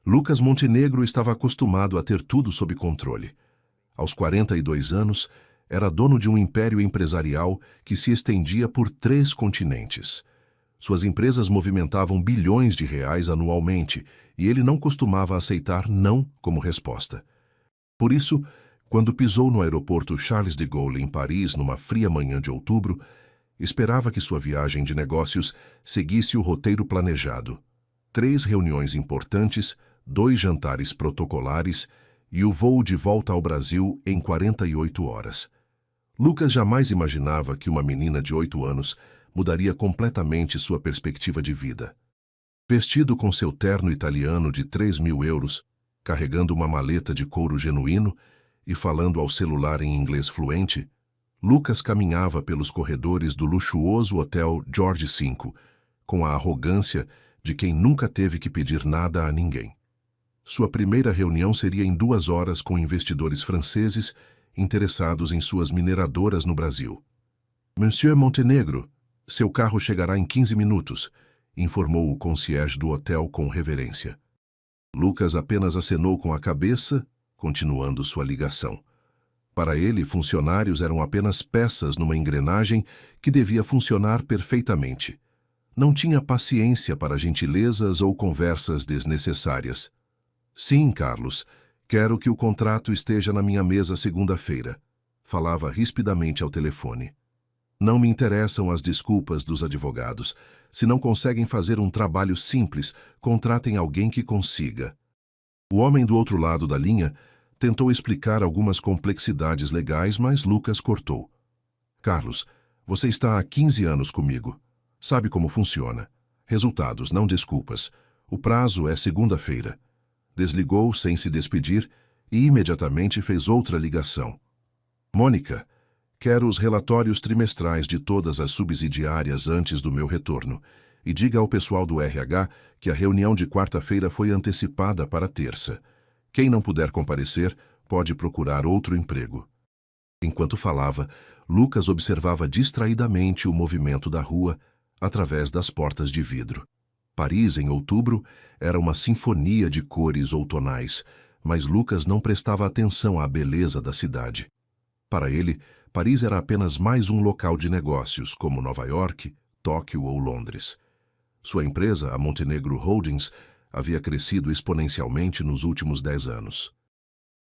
Lucas Montenegro estava acostumado a ter tudo sob controle. Aos 42 anos, era dono de um império empresarial que se estendia por 3 continentes. Suas empresas movimentavam bilhões de reais anualmente e ele não costumava aceitar não como resposta. Por isso, quando pisou no aeroporto Charles de Gaulle, em Paris, numa fria manhã de outubro, esperava que sua viagem de negócios seguisse o roteiro planejado. 3 reuniões importantes, 2 jantares protocolares e o voo de volta ao Brasil em 48 horas. Lucas jamais imaginava que uma menina de 8 anos mudaria completamente sua perspectiva de vida. Vestido com seu terno italiano de 3.000 euros, carregando uma maleta de couro genuíno e falando ao celular em inglês fluente, Lucas caminhava pelos corredores do luxuoso hotel George V, com a arrogância de quem nunca teve que pedir nada a ninguém. Sua primeira reunião seria em 2 horas com investidores franceses interessados em suas mineradoras no Brasil. Monsieur Montenegro, seu carro chegará em 15 minutos, informou o concierge do hotel com reverência. Lucas apenas acenou com a cabeça, continuando sua ligação. Para ele, funcionários eram apenas peças numa engrenagem que devia funcionar perfeitamente. Não tinha paciência para gentilezas ou conversas desnecessárias. Sim, Carlos, quero que o contrato esteja na minha mesa segunda-feira, falava rispidamente ao telefone. Não me interessam as desculpas dos advogados. Se não conseguem fazer um trabalho simples, contratem alguém que consiga. O homem do outro lado da linha tentou explicar algumas complexidades legais, mas Lucas cortou. Carlos, você está há 15 anos comigo. Sabe como funciona. Resultados, não desculpas. O prazo é segunda-feira. Desligou sem se despedir e imediatamente fez outra ligação. Mônica, quero os relatórios trimestrais de todas as subsidiárias antes do meu retorno e diga ao pessoal do RH que a reunião de quarta-feira foi antecipada para terça. Quem não puder comparecer, pode procurar outro emprego. Enquanto falava, Lucas observava distraidamente o movimento da rua através das portas de vidro. Paris, em outubro, era uma sinfonia de cores outonais, mas Lucas não prestava atenção à beleza da cidade. Para ele, Paris era apenas mais um local de negócios, como Nova York, Tóquio ou Londres. Sua empresa, a Montenegro Holdings, havia crescido exponencialmente nos últimos 10 anos.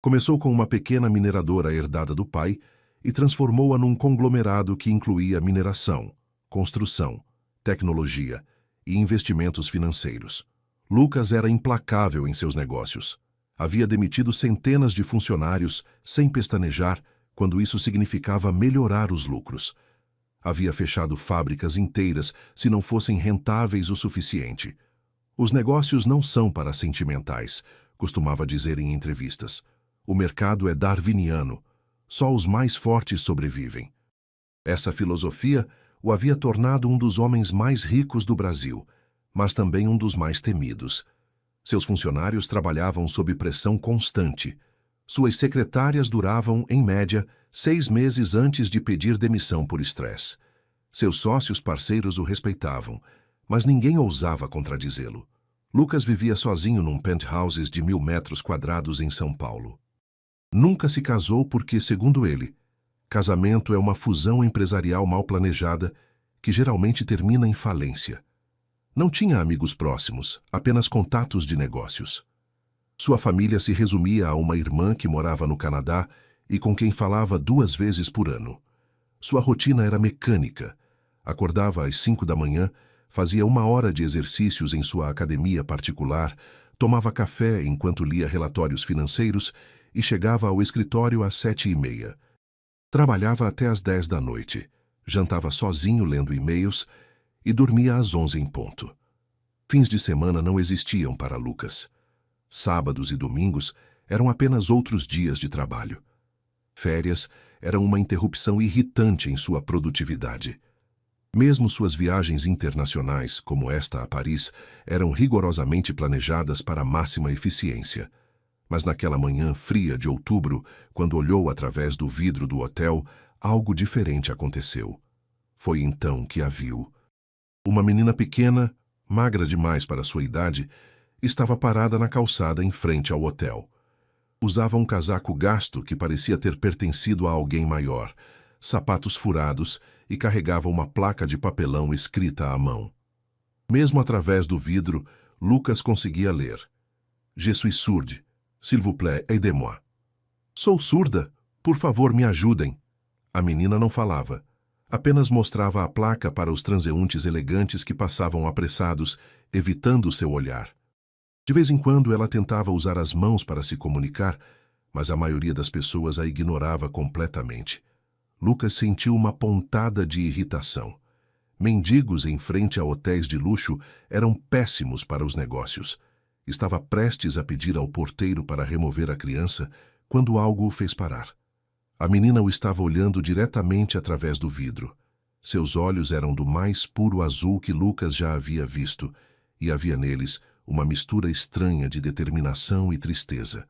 Começou com uma pequena mineradora herdada do pai e transformou-a num conglomerado que incluía mineração, construção, tecnologia e investimentos financeiros. Lucas era implacável em seus negócios. Havia demitido centenas de funcionários sem pestanejar quando isso significava melhorar os lucros. Havia fechado fábricas inteiras se não fossem rentáveis o suficiente. Os negócios não são para sentimentais, costumava dizer em entrevistas. O mercado é darwiniano. Só os mais fortes sobrevivem. Essa filosofia o havia tornado um dos homens mais ricos do Brasil, mas também um dos mais temidos. Seus funcionários trabalhavam sob pressão constante. Suas secretárias duravam, em média, 6 meses antes de pedir demissão por estresse. Seus sócios parceiros o respeitavam, mas ninguém ousava contradizê-lo. Lucas vivia sozinho num penthouses de 1.000 metros quadrados em São Paulo. Nunca se casou porque, segundo ele, casamento é uma fusão empresarial mal planejada que geralmente termina em falência. Não tinha amigos próximos, apenas contatos de negócios. Sua família se resumia a uma irmã que morava no Canadá e com quem falava 2 vezes por ano. Sua rotina era mecânica. Acordava às 5 da manhã, fazia 1 hora de exercícios em sua academia particular, tomava café enquanto lia relatórios financeiros e chegava ao escritório às 7h30. Trabalhava até às 10 da noite, jantava sozinho lendo e-mails e dormia às 11 em ponto. Fins de semana não existiam para Lucas. Sábados e domingos eram apenas outros dias de trabalho. Férias eram uma interrupção irritante em sua produtividade. Mesmo suas viagens internacionais, como esta a Paris, eram rigorosamente planejadas para máxima eficiência. Mas naquela manhã fria de outubro, quando olhou através do vidro do hotel, algo diferente aconteceu. Foi então que a viu. Uma menina pequena, magra demais para sua idade, estava parada na calçada em frente ao hotel. Usava um casaco gasto que parecia ter pertencido a alguém maior, sapatos furados e carregava uma placa de papelão escrita à mão. Mesmo através do vidro, Lucas conseguia ler. Je suis sourde. S'il vous plaît, aidez-moi. Sou surda. Por favor, me ajudem. A menina não falava. Apenas mostrava a placa para os transeuntes elegantes que passavam apressados, evitando seu olhar. De vez em quando ela tentava usar as mãos para se comunicar, mas a maioria das pessoas a ignorava completamente. Lucas sentiu uma pontada de irritação. Mendigos em frente a hotéis de luxo eram péssimos para os negócios. Estava prestes a pedir ao porteiro para remover a criança quando algo o fez parar. A menina o estava olhando diretamente através do vidro. Seus olhos eram do mais puro azul que Lucas já havia visto, e havia neles uma mistura estranha de determinação e tristeza.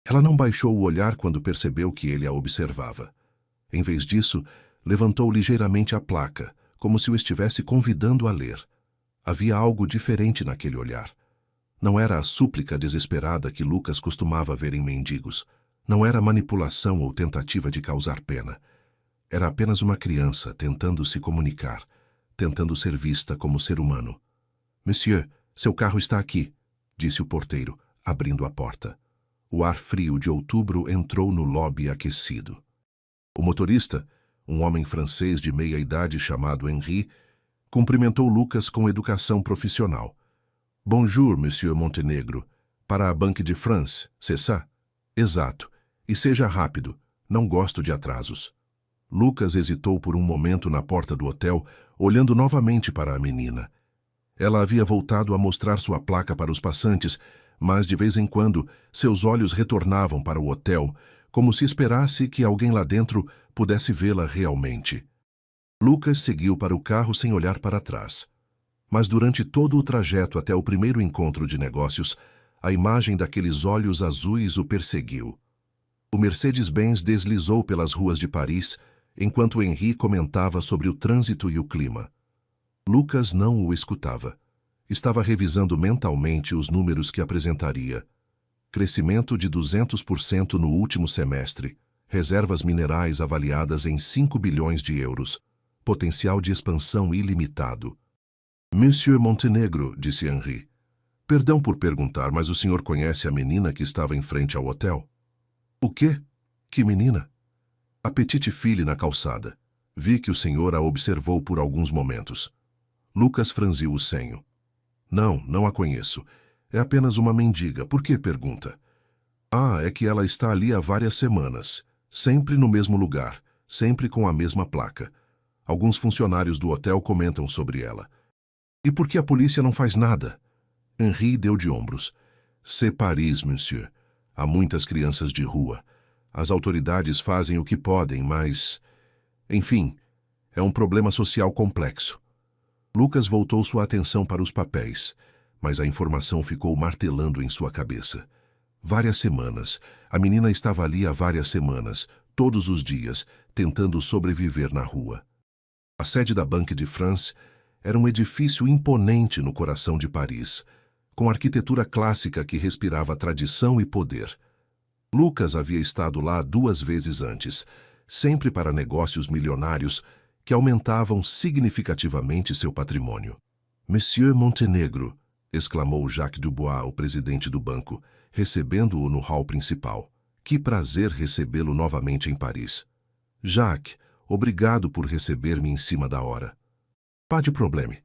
Ela não baixou o olhar quando percebeu que ele a observava. Em vez disso, levantou ligeiramente a placa, como se o estivesse convidando a ler. Havia algo diferente naquele olhar. Não era a súplica desesperada que Lucas costumava ver em mendigos. Não era manipulação ou tentativa de causar pena. Era apenas uma criança tentando se comunicar, tentando ser vista como ser humano. Monsieur, seu carro está aqui, disse o porteiro, abrindo a porta. O ar frio de outubro entrou no lobby aquecido. O motorista, um homem francês de meia-idade chamado Henri, cumprimentou Lucas com educação profissional. Bonjour, Monsieur Montenegro. Para a Banque de France, c'est ça? Exato. E seja rápido. Não gosto de atrasos. Lucas hesitou por um momento na porta do hotel, olhando novamente para a menina. Ela havia voltado a mostrar sua placa para os passantes, mas de vez em quando seus olhos retornavam para o hotel, como se esperasse que alguém lá dentro pudesse vê-la realmente. Lucas seguiu para o carro sem olhar para trás. Mas durante todo o trajeto até o primeiro encontro de negócios, a imagem daqueles olhos azuis o perseguiu. O Mercedes-Benz deslizou pelas ruas de Paris, enquanto Henri comentava sobre o trânsito e o clima. Lucas não o escutava. Estava revisando mentalmente os números que apresentaria. Crescimento de 200% no último semestre, reservas minerais avaliadas em 5 bilhões de euros, potencial de expansão ilimitado. Monsieur Montenegro, disse Henri. Perdão por perguntar, mas o senhor conhece a menina que estava em frente ao hotel? O quê? Que menina? A petite fille na calçada. Vi que o senhor a observou por alguns momentos. Lucas franziu o senho. Não a conheço. É apenas uma mendiga. Por que pergunta? Ah, é que ela está ali há várias semanas. Sempre no mesmo lugar. Sempre com a mesma placa. Alguns funcionários do hotel comentam sobre ela. E por que a polícia não faz nada? Henri deu de ombros. C'est Paris, monsieur. Há muitas crianças de rua. As autoridades fazem o que podem, mas... Enfim, é um problema social complexo. Lucas voltou sua atenção para os papéis, mas a informação ficou martelando em sua cabeça. Várias semanas. A menina estava ali há várias semanas, todos os dias, tentando sobreviver na rua. A sede da Banque de France era um edifício imponente no coração de Paris, com arquitetura clássica que respirava tradição e poder. Lucas havia estado lá 2 vezes antes, sempre para negócios milionários que aumentavam significativamente seu patrimônio. Monsieur Montenegro, exclamou Jacques Dubois, o presidente do banco, recebendo-o no hall principal. Que prazer recebê-lo novamente em Paris. Jacques, obrigado por receber-me em cima da hora. Pas de problème.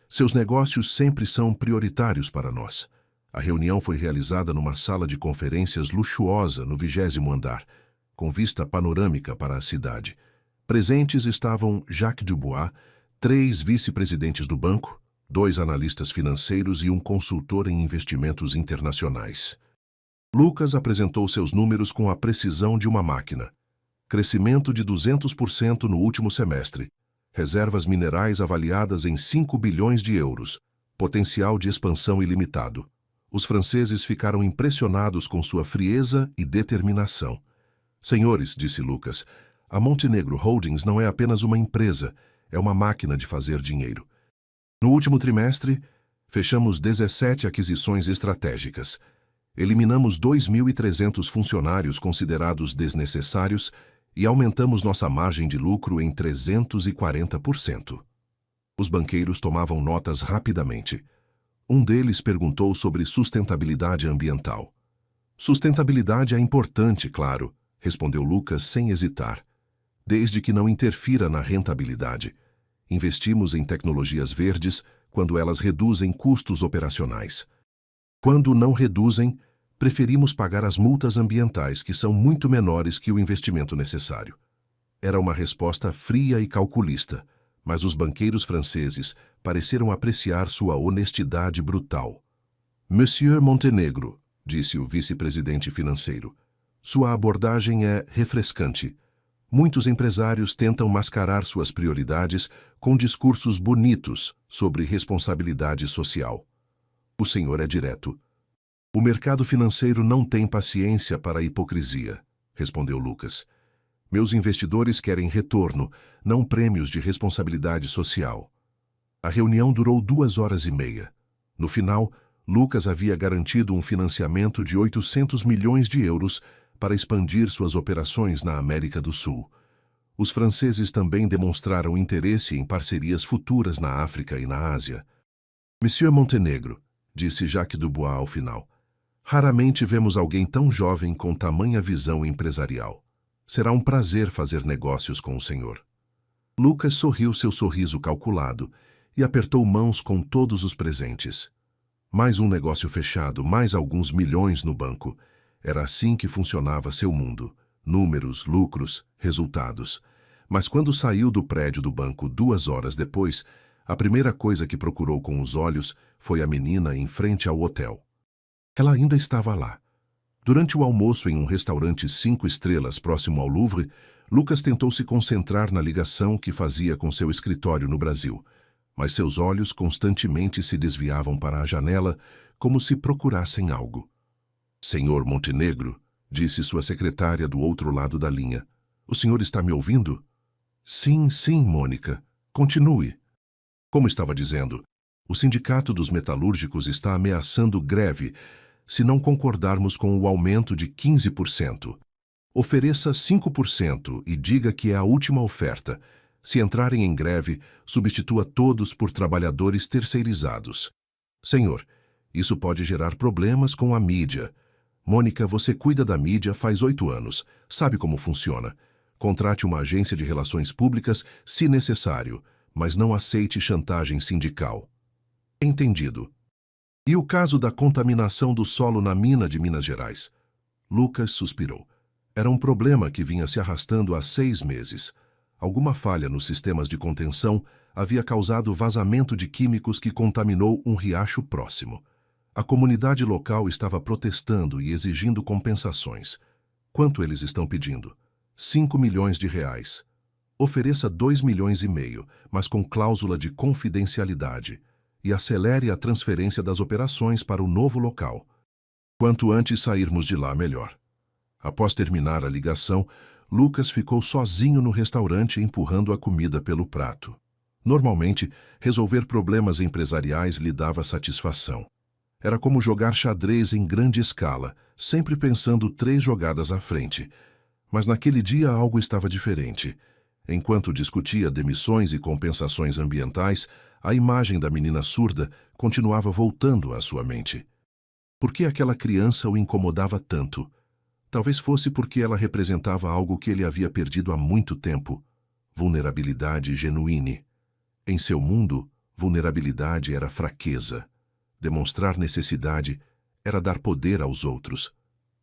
Seus negócios sempre são prioritários para nós. A reunião foi realizada numa sala de conferências luxuosa no 20º andar, com vista panorâmica para a cidade. Presentes estavam Jacques Dubois, 3 vice-presidentes do banco, 2 analistas financeiros e um consultor em investimentos internacionais. Lucas apresentou seus números com a precisão de uma máquina. Crescimento de 200% no último semestre. Reservas minerais avaliadas em 5 bilhões de euros. Potencial de expansão ilimitado. Os franceses ficaram impressionados com sua frieza e determinação. Senhores, disse Lucas, a Montenegro Holdings não é apenas uma empresa, é uma máquina de fazer dinheiro. No último trimestre, Fechamos 17 aquisições estratégicas. Eliminamos 2.300 funcionários considerados desnecessários e aumentamos nossa margem de lucro em 340%. Os banqueiros tomavam notas rapidamente. Um deles perguntou sobre sustentabilidade ambiental. Sustentabilidade é importante, claro, respondeu Lucas sem hesitar, desde que não interfira na rentabilidade. Investimos em tecnologias verdes quando elas reduzem custos operacionais. Quando não reduzem, preferimos pagar as multas ambientais, que são muito menores que o investimento necessário. Era uma resposta fria e calculista, mas os banqueiros franceses pareceram apreciar sua honestidade brutal. Monsieur Montenegro, disse o vice-presidente financeiro, sua abordagem é refrescante. Muitos empresários tentam mascarar suas prioridades com discursos bonitos sobre responsabilidade social. O senhor é direto. O mercado financeiro não tem paciência para a hipocrisia, respondeu Lucas. Meus investidores querem retorno, não prêmios de responsabilidade social. A reunião durou 2 horas e meia. No final, Lucas havia garantido um financiamento de 800 milhões de euros para expandir suas operações na América do Sul. Os franceses também demonstraram interesse em parcerias futuras na África e na Ásia. Monsieur Montenegro, disse Jacques Dubois ao final, raramente vemos alguém tão jovem com tamanha visão empresarial. Será um prazer fazer negócios com o senhor. Lucas sorriu seu sorriso calculado e apertou mãos com todos os presentes. Mais um negócio fechado, mais alguns milhões no banco. Era assim que funcionava seu mundo. Números, lucros, resultados. Mas quando saiu do prédio do banco 2 horas depois, a primeira coisa que procurou com os olhos foi a menina em frente ao hotel. Ela ainda estava lá. Durante o almoço em um restaurante 5 estrelas próximo ao Louvre, Lucas tentou se concentrar na ligação que fazia com seu escritório no Brasil, mas seus olhos constantemente se desviavam para a janela como se procurassem algo. Senhor Montenegro, disse sua secretária do outro lado da linha, o senhor está me ouvindo? Sim, sim, Mônica. Continue. Como estava dizendo, o Sindicato dos Metalúrgicos está ameaçando greve se não concordarmos com o aumento de 15%. Ofereça 5% e diga que é a última oferta. Se entrarem em greve, substitua todos por trabalhadores terceirizados. Senhor, isso pode gerar problemas com a mídia. Mônica, você cuida da mídia faz 8 anos. Sabe como funciona. Contrate uma agência de relações públicas, se necessário, mas não aceite chantagem sindical. Entendido. E o caso da contaminação do solo na mina de Minas Gerais? Lucas suspirou. Era um problema que vinha se arrastando há 6 meses. Alguma falha nos sistemas de contenção havia causado vazamento de químicos que contaminou um riacho próximo. A comunidade local estava protestando e exigindo compensações. Quanto eles estão pedindo? 5 milhões de reais. Ofereça 2,5 milhões, mas com cláusula de confidencialidade, e acelere a transferência das operações para o novo local. Quanto antes sairmos de lá, melhor. Após terminar a ligação, Lucas ficou sozinho no restaurante empurrando a comida pelo prato. Normalmente, resolver problemas empresariais lhe dava satisfação. Era como jogar xadrez em grande escala, sempre pensando 3 jogadas à frente. Mas naquele dia algo estava diferente. Enquanto discutia demissões e compensações ambientais, a imagem da menina surda continuava voltando à sua mente. Por que aquela criança o incomodava tanto? Talvez fosse porque ela representava algo que ele havia perdido há muito tempo. Vulnerabilidade genuíne. Em seu mundo, vulnerabilidade era fraqueza. Demonstrar necessidade era dar poder aos outros.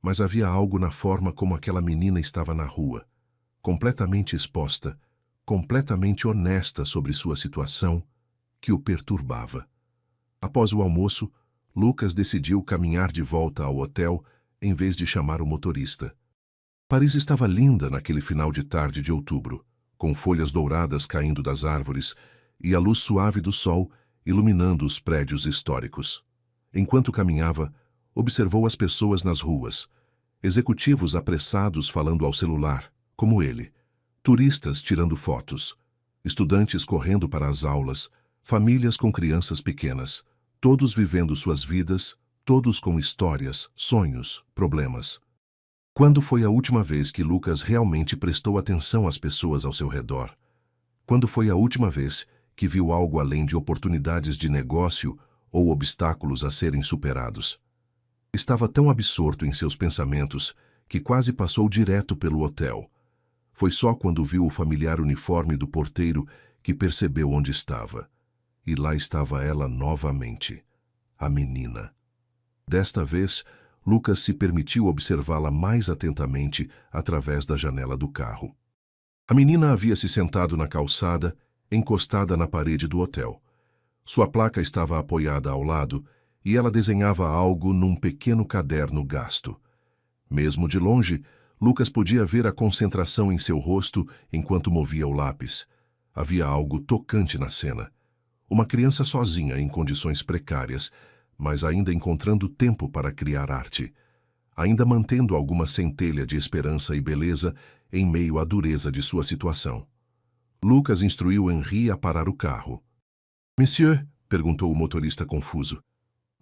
Mas havia algo na forma como aquela menina estava na rua, completamente exposta, completamente honesta sobre sua situação, que o perturbava. Após o almoço, Lucas decidiu caminhar de volta ao hotel em vez de chamar o motorista. Paris estava linda naquele final de tarde de outubro, com folhas douradas caindo das árvores e a luz suave do sol iluminando os prédios históricos. Enquanto caminhava, observou as pessoas nas ruas, executivos apressados falando ao celular, como ele, turistas tirando fotos, estudantes correndo para as aulas, famílias com crianças pequenas, todos vivendo suas vidas, todos com histórias, sonhos, problemas. Quando foi a última vez que Lucas realmente prestou atenção às pessoas ao seu redor? Quando foi a última vez que viu algo além de oportunidades de negócio ou obstáculos a serem superados? Estava tão absorto em seus pensamentos que quase passou direto pelo hotel. Foi só quando viu o familiar uniforme do porteiro que percebeu onde estava. E lá estava ela novamente, a menina. Desta vez, Lucas se permitiu observá-la mais atentamente através da janela do carro. A menina havia se sentado na calçada, encostada na parede do hotel. Sua placa estava apoiada ao lado e ela desenhava algo num pequeno caderno gasto. Mesmo de longe, Lucas podia ver a concentração em seu rosto enquanto movia o lápis. Havia algo tocante na cena. Uma criança sozinha em condições precárias, mas ainda encontrando tempo para criar arte. Ainda mantendo alguma centelha de esperança e beleza em meio à dureza de sua situação. Lucas instruiu Henri a parar o carro. "Monsieur", perguntou o motorista confuso.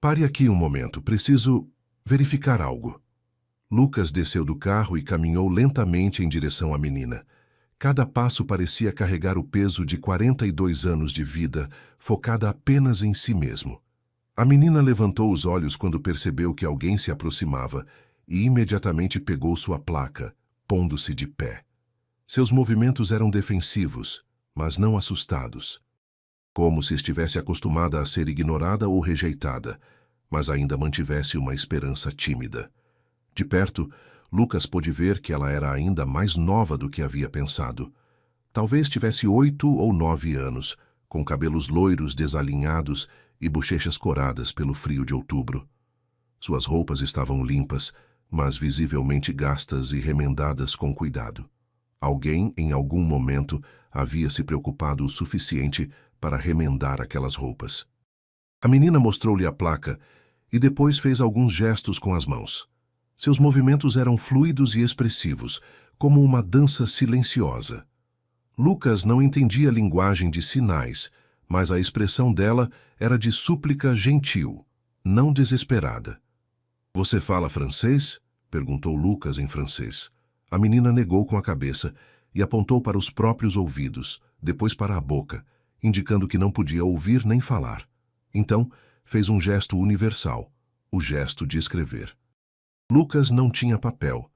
"Pare aqui um momento, preciso verificar algo." Lucas desceu do carro e caminhou lentamente em direção à menina. Cada passo parecia carregar o peso de 42 anos de vida, focada apenas em si mesmo. A menina levantou os olhos quando percebeu que alguém se aproximava e imediatamente pegou sua placa, pondo-se de pé. Seus movimentos eram defensivos, mas não assustados. Como se estivesse acostumada a ser ignorada ou rejeitada, mas ainda mantivesse uma esperança tímida. De perto, Lucas pôde ver que ela era ainda mais nova do que havia pensado. Talvez tivesse 8 ou 9 anos, com cabelos loiros desalinhados e bochechas coradas pelo frio de outubro. Suas roupas estavam limpas, mas visivelmente gastas e remendadas com cuidado. Alguém, em algum momento, havia se preocupado o suficiente para remendar aquelas roupas. A menina mostrou-lhe a placa e depois fez alguns gestos com as mãos. Seus movimentos eram fluidos e expressivos, como uma dança silenciosa. Lucas não entendia a linguagem de sinais, mas a expressão dela era de súplica gentil, não desesperada. "Você fala francês?" perguntou Lucas em francês. A menina negou com a cabeça e apontou para os próprios ouvidos, depois para a boca, indicando que não podia ouvir nem falar. Então, fez um gesto universal, o gesto de escrever. Lucas não tinha papel,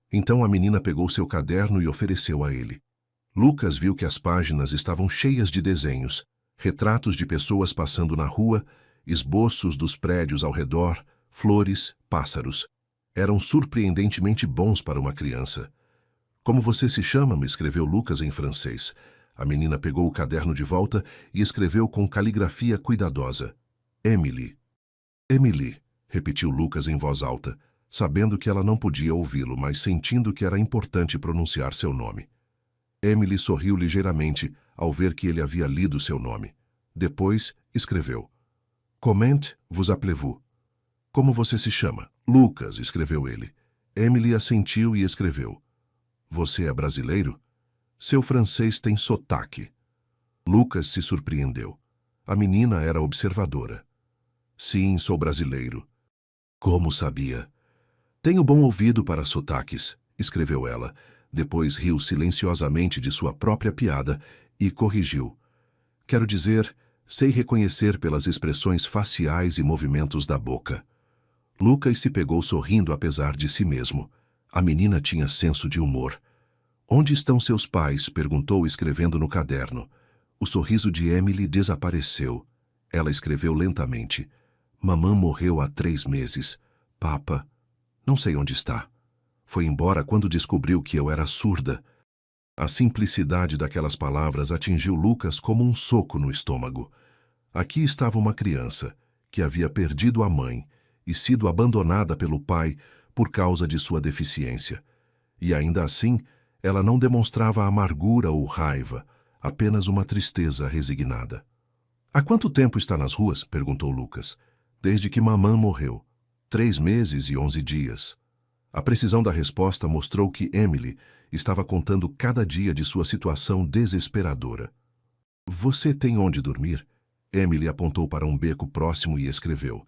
então a menina pegou seu caderno e ofereceu a ele. Lucas viu que as páginas estavam cheias de desenhos, retratos de pessoas passando na rua, esboços dos prédios ao redor, flores, pássaros. Eram surpreendentemente bons para uma criança. "Como você se chama?", me escreveu Lucas em francês. A menina pegou o caderno de volta e escreveu com caligrafia cuidadosa. "Emily." "Emily", repetiu Lucas em voz alta, sabendo que ela não podia ouvi-lo, mas sentindo que era importante pronunciar seu nome. Emily sorriu ligeiramente ao ver que ele havia lido seu nome. Depois, escreveu. "Comment vous appelez-vous?" "Como você se chama?" "Lucas", escreveu ele. Emily assentiu e escreveu. "Você é brasileiro?" "Seu francês tem sotaque." Lucas se surpreendeu. A menina era observadora. "Sim, sou brasileiro." "Como sabia?" "Tenho bom ouvido para sotaques", escreveu ela. Depois riu silenciosamente de sua própria piada e corrigiu. "Quero dizer, sei reconhecer pelas expressões faciais e movimentos da boca." Lucas se pegou sorrindo apesar de si mesmo. A menina tinha senso de humor. "Onde estão seus pais?", perguntou escrevendo no caderno. O sorriso de Emily desapareceu. Ela escreveu lentamente. "Mamã morreu há 3 meses. Papa, não sei onde está. Foi embora quando descobriu que eu era surda." A simplicidade daquelas palavras atingiu Lucas como um soco no estômago. Aqui estava uma criança que havia perdido a mãe e sido abandonada pelo pai por causa de sua deficiência. E ainda assim, ela não demonstrava amargura ou raiva, apenas uma tristeza resignada. "Há quanto tempo está nas ruas?", perguntou Lucas. "Desde que mamã morreu. 3 meses e 11 dias." A precisão da resposta mostrou que Emily estava contando cada dia de sua situação desesperadora. "Você tem onde dormir?" Emily apontou para um beco próximo e escreveu: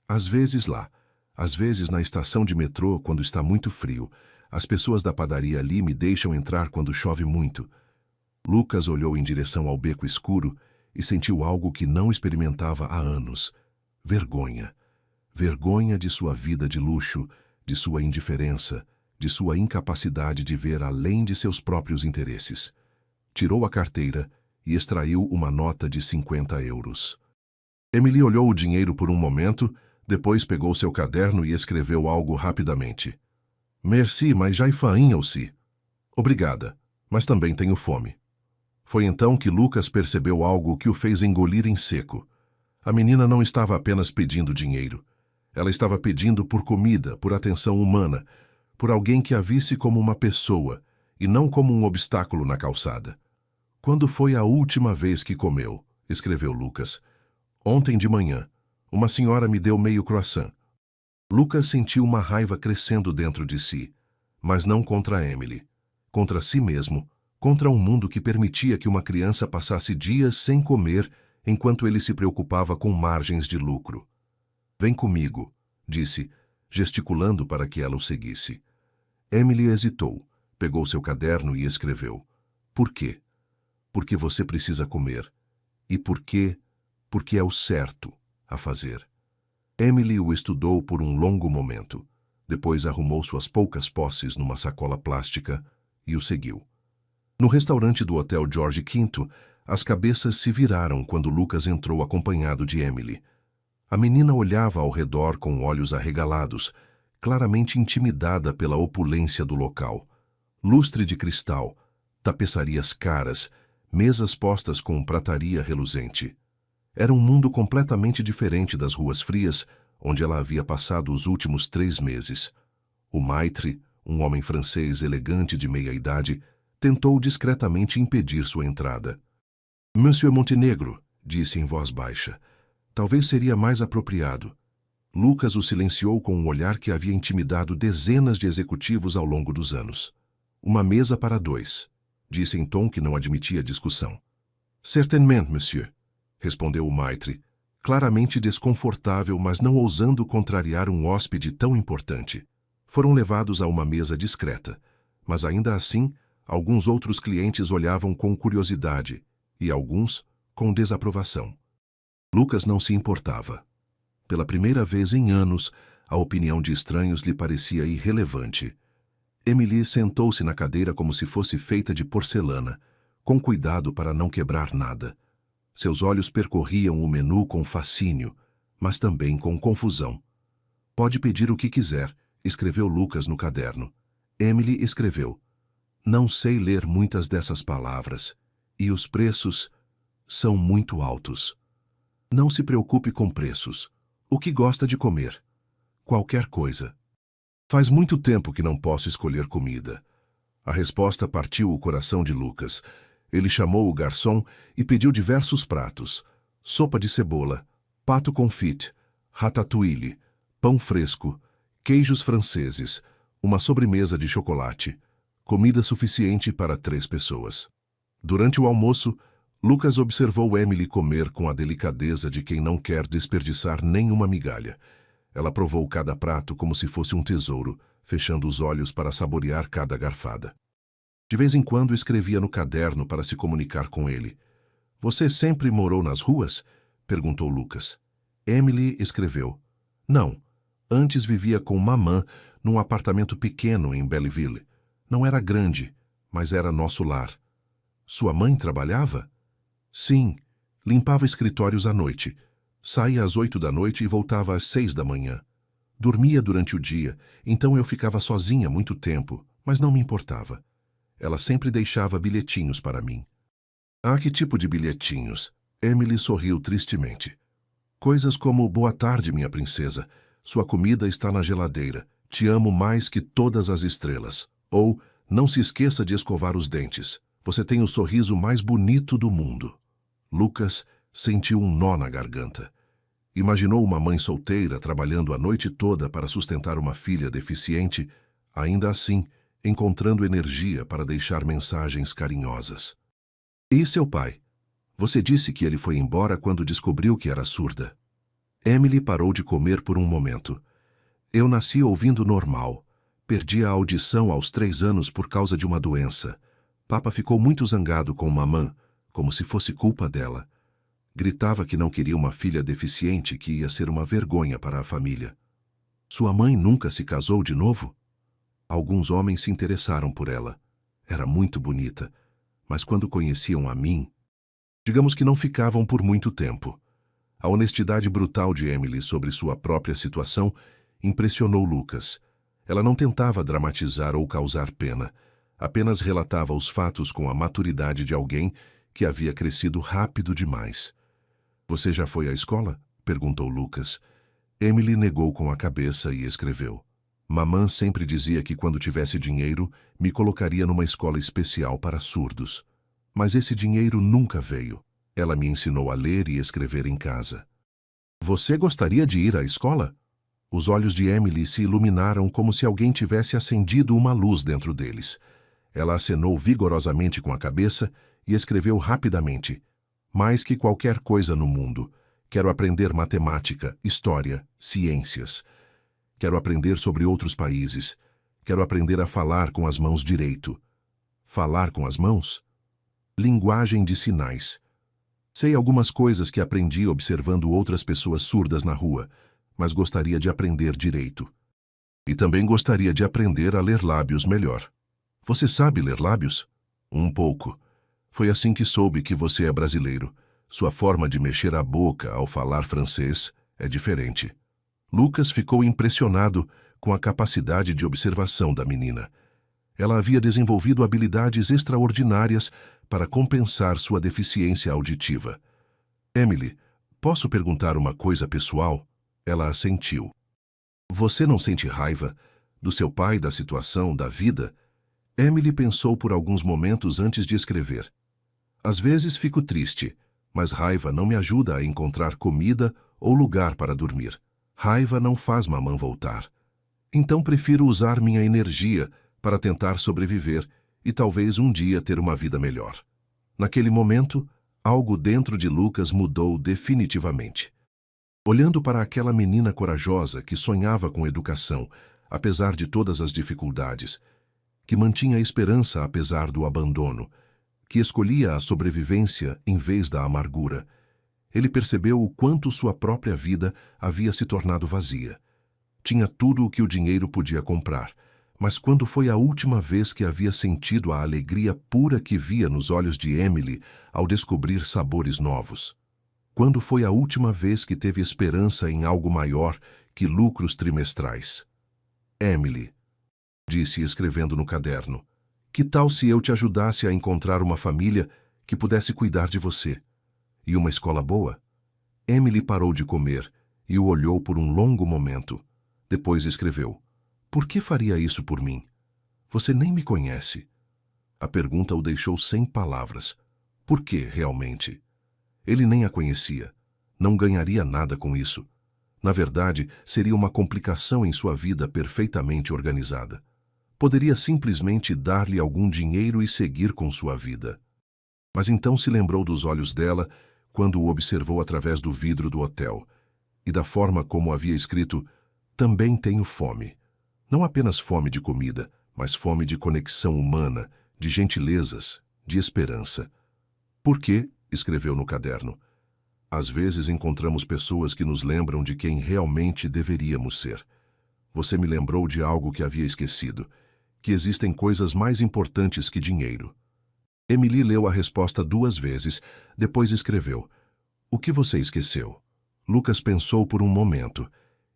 às vezes lá, às vezes na estação de metrô quando está muito frio. As pessoas da padaria ali me deixam entrar quando chove muito. Lucas olhou em direção ao beco escuro e sentiu algo que não experimentava há anos. Vergonha. Vergonha de sua vida de luxo, de sua indiferença, de sua incapacidade de ver além de seus próprios interesses. Tirou a carteira e extraiu uma nota de 50 euros. Emily olhou o dinheiro por um momento, depois pegou seu caderno e escreveu algo rapidamente. Merci, mas já aussi. Obrigada, mas também tenho fome. Foi então que Lucas percebeu algo que o fez engolir em seco. A menina não estava apenas pedindo dinheiro. Ela estava pedindo por comida, por atenção humana, por alguém que a visse como uma pessoa e não como um obstáculo na calçada. Quando foi a última vez que comeu? Escreveu Lucas. Ontem de manhã. Uma senhora me deu meio croissant. Lucas sentiu uma raiva crescendo dentro de si, mas não contra Emily. Contra si mesmo, contra um mundo que permitia que uma criança passasse dias sem comer enquanto ele se preocupava com margens de lucro. Vem comigo, disse, gesticulando para que ela o seguisse. Emily hesitou, pegou seu caderno e escreveu. Por quê? Porque você precisa comer. E por quê? Porque é o certo a fazer. Emily o estudou por um longo momento. Depois arrumou suas poucas posses numa sacola plástica e o seguiu. No restaurante do Hotel George V, as cabeças se viraram quando Lucas entrou acompanhado de Emily. A menina olhava ao redor com olhos arregalados, claramente intimidada pela opulência do local. Lustre de cristal, tapeçarias caras, mesas postas com prataria reluzente. Era um mundo completamente diferente das ruas frias, onde ela havia passado os últimos 3 meses. O maitre, um homem francês elegante de meia-idade, tentou discretamente impedir sua entrada. Monsieur Montenegro, disse em voz baixa, talvez seria mais apropriado. Lucas o silenciou com um olhar que havia intimidado dezenas de executivos ao longo dos anos. Uma mesa para 2, disse em tom que não admitia discussão. Certainement, monsieur, respondeu o maitre, claramente desconfortável, mas não ousando contrariar um hóspede tão importante. Foram levados a uma mesa discreta, mas ainda assim, alguns outros clientes olhavam com curiosidade e alguns com desaprovação. Lucas não se importava. Pela primeira vez em anos, a opinião de estranhos lhe parecia irrelevante. Emily sentou-se na cadeira como se fosse feita de porcelana, com cuidado para não quebrar nada. Seus olhos percorriam o menu com fascínio, mas também com confusão. Pode pedir o que quiser, escreveu Lucas no caderno. Emily escreveu. Não sei ler muitas dessas palavras, e os preços são muito altos. Não se preocupe com preços. O que gosta de comer? Qualquer coisa. Faz muito tempo que não posso escolher comida. A resposta partiu o coração de Lucas. Ele chamou o garçom e pediu diversos pratos. Sopa de cebola, pato confit, ratatouille, pão fresco, queijos franceses, uma sobremesa de chocolate. Comida suficiente para 3 pessoas. Durante o almoço, Lucas observou Emily comer com a delicadeza de quem não quer desperdiçar nenhuma migalha. Ela provou cada prato como se fosse um tesouro, fechando os olhos para saborear cada garfada. De vez em quando escrevia no caderno para se comunicar com ele. Você sempre morou nas ruas? Perguntou Lucas. Emily escreveu. Não, antes vivia com mamã num apartamento pequeno em Belleville. Não era grande, mas era nosso lar. Sua mãe trabalhava? Sim, limpava escritórios à noite. Saía às 8 da noite e voltava às 6 da manhã. Dormia durante o dia, então eu ficava sozinha muito tempo, mas não me importava. Ela sempre deixava bilhetinhos para mim. Ah, que tipo de bilhetinhos? Emily sorriu tristemente. Coisas como boa tarde, minha princesa. Sua comida está na geladeira. Te amo mais que todas as estrelas. Ou, não se esqueça de escovar os dentes. Você tem o sorriso mais bonito do mundo. Lucas sentiu um nó na garganta. Imaginou uma mãe solteira trabalhando a noite toda para sustentar uma filha deficiente, ainda assim, encontrando energia para deixar mensagens carinhosas. E seu pai? Você disse que ele foi embora quando descobriu que era surda. Emily parou de comer por um momento. Eu nasci ouvindo normal. Perdi a audição aos 3 anos por causa de uma doença. Papa ficou muito zangado com mamã, como se fosse culpa dela. Gritava que não queria uma filha deficiente, que ia ser uma vergonha para a família. Sua mãe nunca se casou de novo? Alguns homens se interessaram por ela. Era muito bonita, mas quando conheciam a mim, digamos que não ficavam por muito tempo. A honestidade brutal de Emily sobre sua própria situação impressionou Lucas. Ela não tentava dramatizar ou causar pena, apenas relatava os fatos com a maturidade de alguém que havia crescido rápido demais. Você já foi à escola? Perguntou Lucas. Emily negou com a cabeça e escreveu. Mamã sempre dizia que quando tivesse dinheiro, me colocaria numa escola especial para surdos. Mas esse dinheiro nunca veio. Ela me ensinou a ler e escrever em casa. Você gostaria de ir à escola? Os olhos de Emily se iluminaram como se alguém tivesse acendido uma luz dentro deles. Ela acenou vigorosamente com a cabeça e escreveu rapidamente. Mais que qualquer coisa no mundo, quero aprender matemática, história, ciências. Quero aprender sobre outros países. Quero aprender a falar com as mãos direito. Falar com as mãos? Linguagem de sinais. Sei algumas coisas que aprendi observando outras pessoas surdas na rua, mas gostaria de aprender direito. E também gostaria de aprender a ler lábios melhor. Você sabe ler lábios? Um pouco. Foi assim que soube que você é brasileiro. Sua forma de mexer a boca ao falar francês é diferente. Lucas ficou impressionado com a capacidade de observação da menina. Ela havia desenvolvido habilidades extraordinárias para compensar sua deficiência auditiva. Emily, posso perguntar uma coisa pessoal? Ela assentiu. Você não sente raiva do seu pai, da situação, da vida? Emily pensou por alguns momentos antes de escrever. Às vezes fico triste, mas raiva não me ajuda a encontrar comida ou lugar para dormir. Raiva não faz mamã voltar. Então prefiro usar minha energia para tentar sobreviver e talvez um dia ter uma vida melhor. Naquele momento, algo dentro de Lucas mudou definitivamente. Olhando para aquela menina corajosa que sonhava com educação, apesar de todas as dificuldades, que mantinha a esperança apesar do abandono, que escolhia a sobrevivência em vez da amargura, ele percebeu o quanto sua própria vida havia se tornado vazia. Tinha tudo o que o dinheiro podia comprar, mas quando foi a última vez que havia sentido a alegria pura que via nos olhos de Emily ao descobrir sabores novos? Quando foi a última vez que teve esperança em algo maior que lucros trimestrais? Emily, disse escrevendo no caderno, que tal se eu te ajudasse a encontrar uma família que pudesse cuidar de você? E uma escola boa? Emily parou de comer e o olhou por um longo momento. Depois escreveu, por que faria isso por mim? Você nem me conhece. A pergunta o deixou sem palavras. Por que, realmente? Ele nem a conhecia. Não ganharia nada com isso. Na verdade, seria uma complicação em sua vida perfeitamente organizada. Poderia simplesmente dar-lhe algum dinheiro e seguir com sua vida. Mas então se lembrou dos olhos dela quando o observou através do vidro do hotel e da forma como havia escrito, também tenho fome. Não apenas fome de comida, mas fome de conexão humana, de gentilezas, de esperança. Por quê? Escreveu no caderno. Às vezes encontramos pessoas que nos lembram de quem realmente deveríamos ser. Você me lembrou de algo que havia esquecido, que existem coisas mais importantes que dinheiro. Emily leu a resposta 2 vezes, depois escreveu, o que você esqueceu? Lucas pensou por um momento.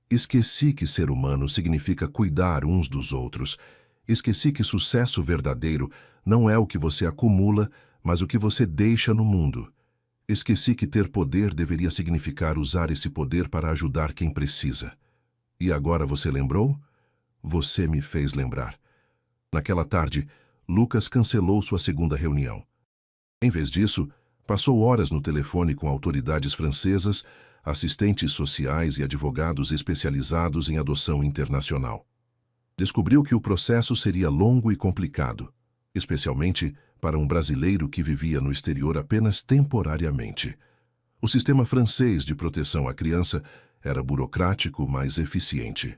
Esqueci que ser humano significa cuidar uns dos outros. Esqueci que sucesso verdadeiro não é o que você acumula, mas o que você deixa no mundo. Esqueci que ter poder deveria significar usar esse poder para ajudar quem precisa. E agora você lembrou? Você me fez lembrar. Naquela tarde, Lucas cancelou sua segunda reunião. Em vez disso, passou horas no telefone com autoridades francesas, assistentes sociais e advogados especializados em adoção internacional. Descobriu que o processo seria longo e complicado, especialmente para um brasileiro que vivia no exterior apenas temporariamente. O sistema francês de proteção à criança era burocrático, mas eficiente.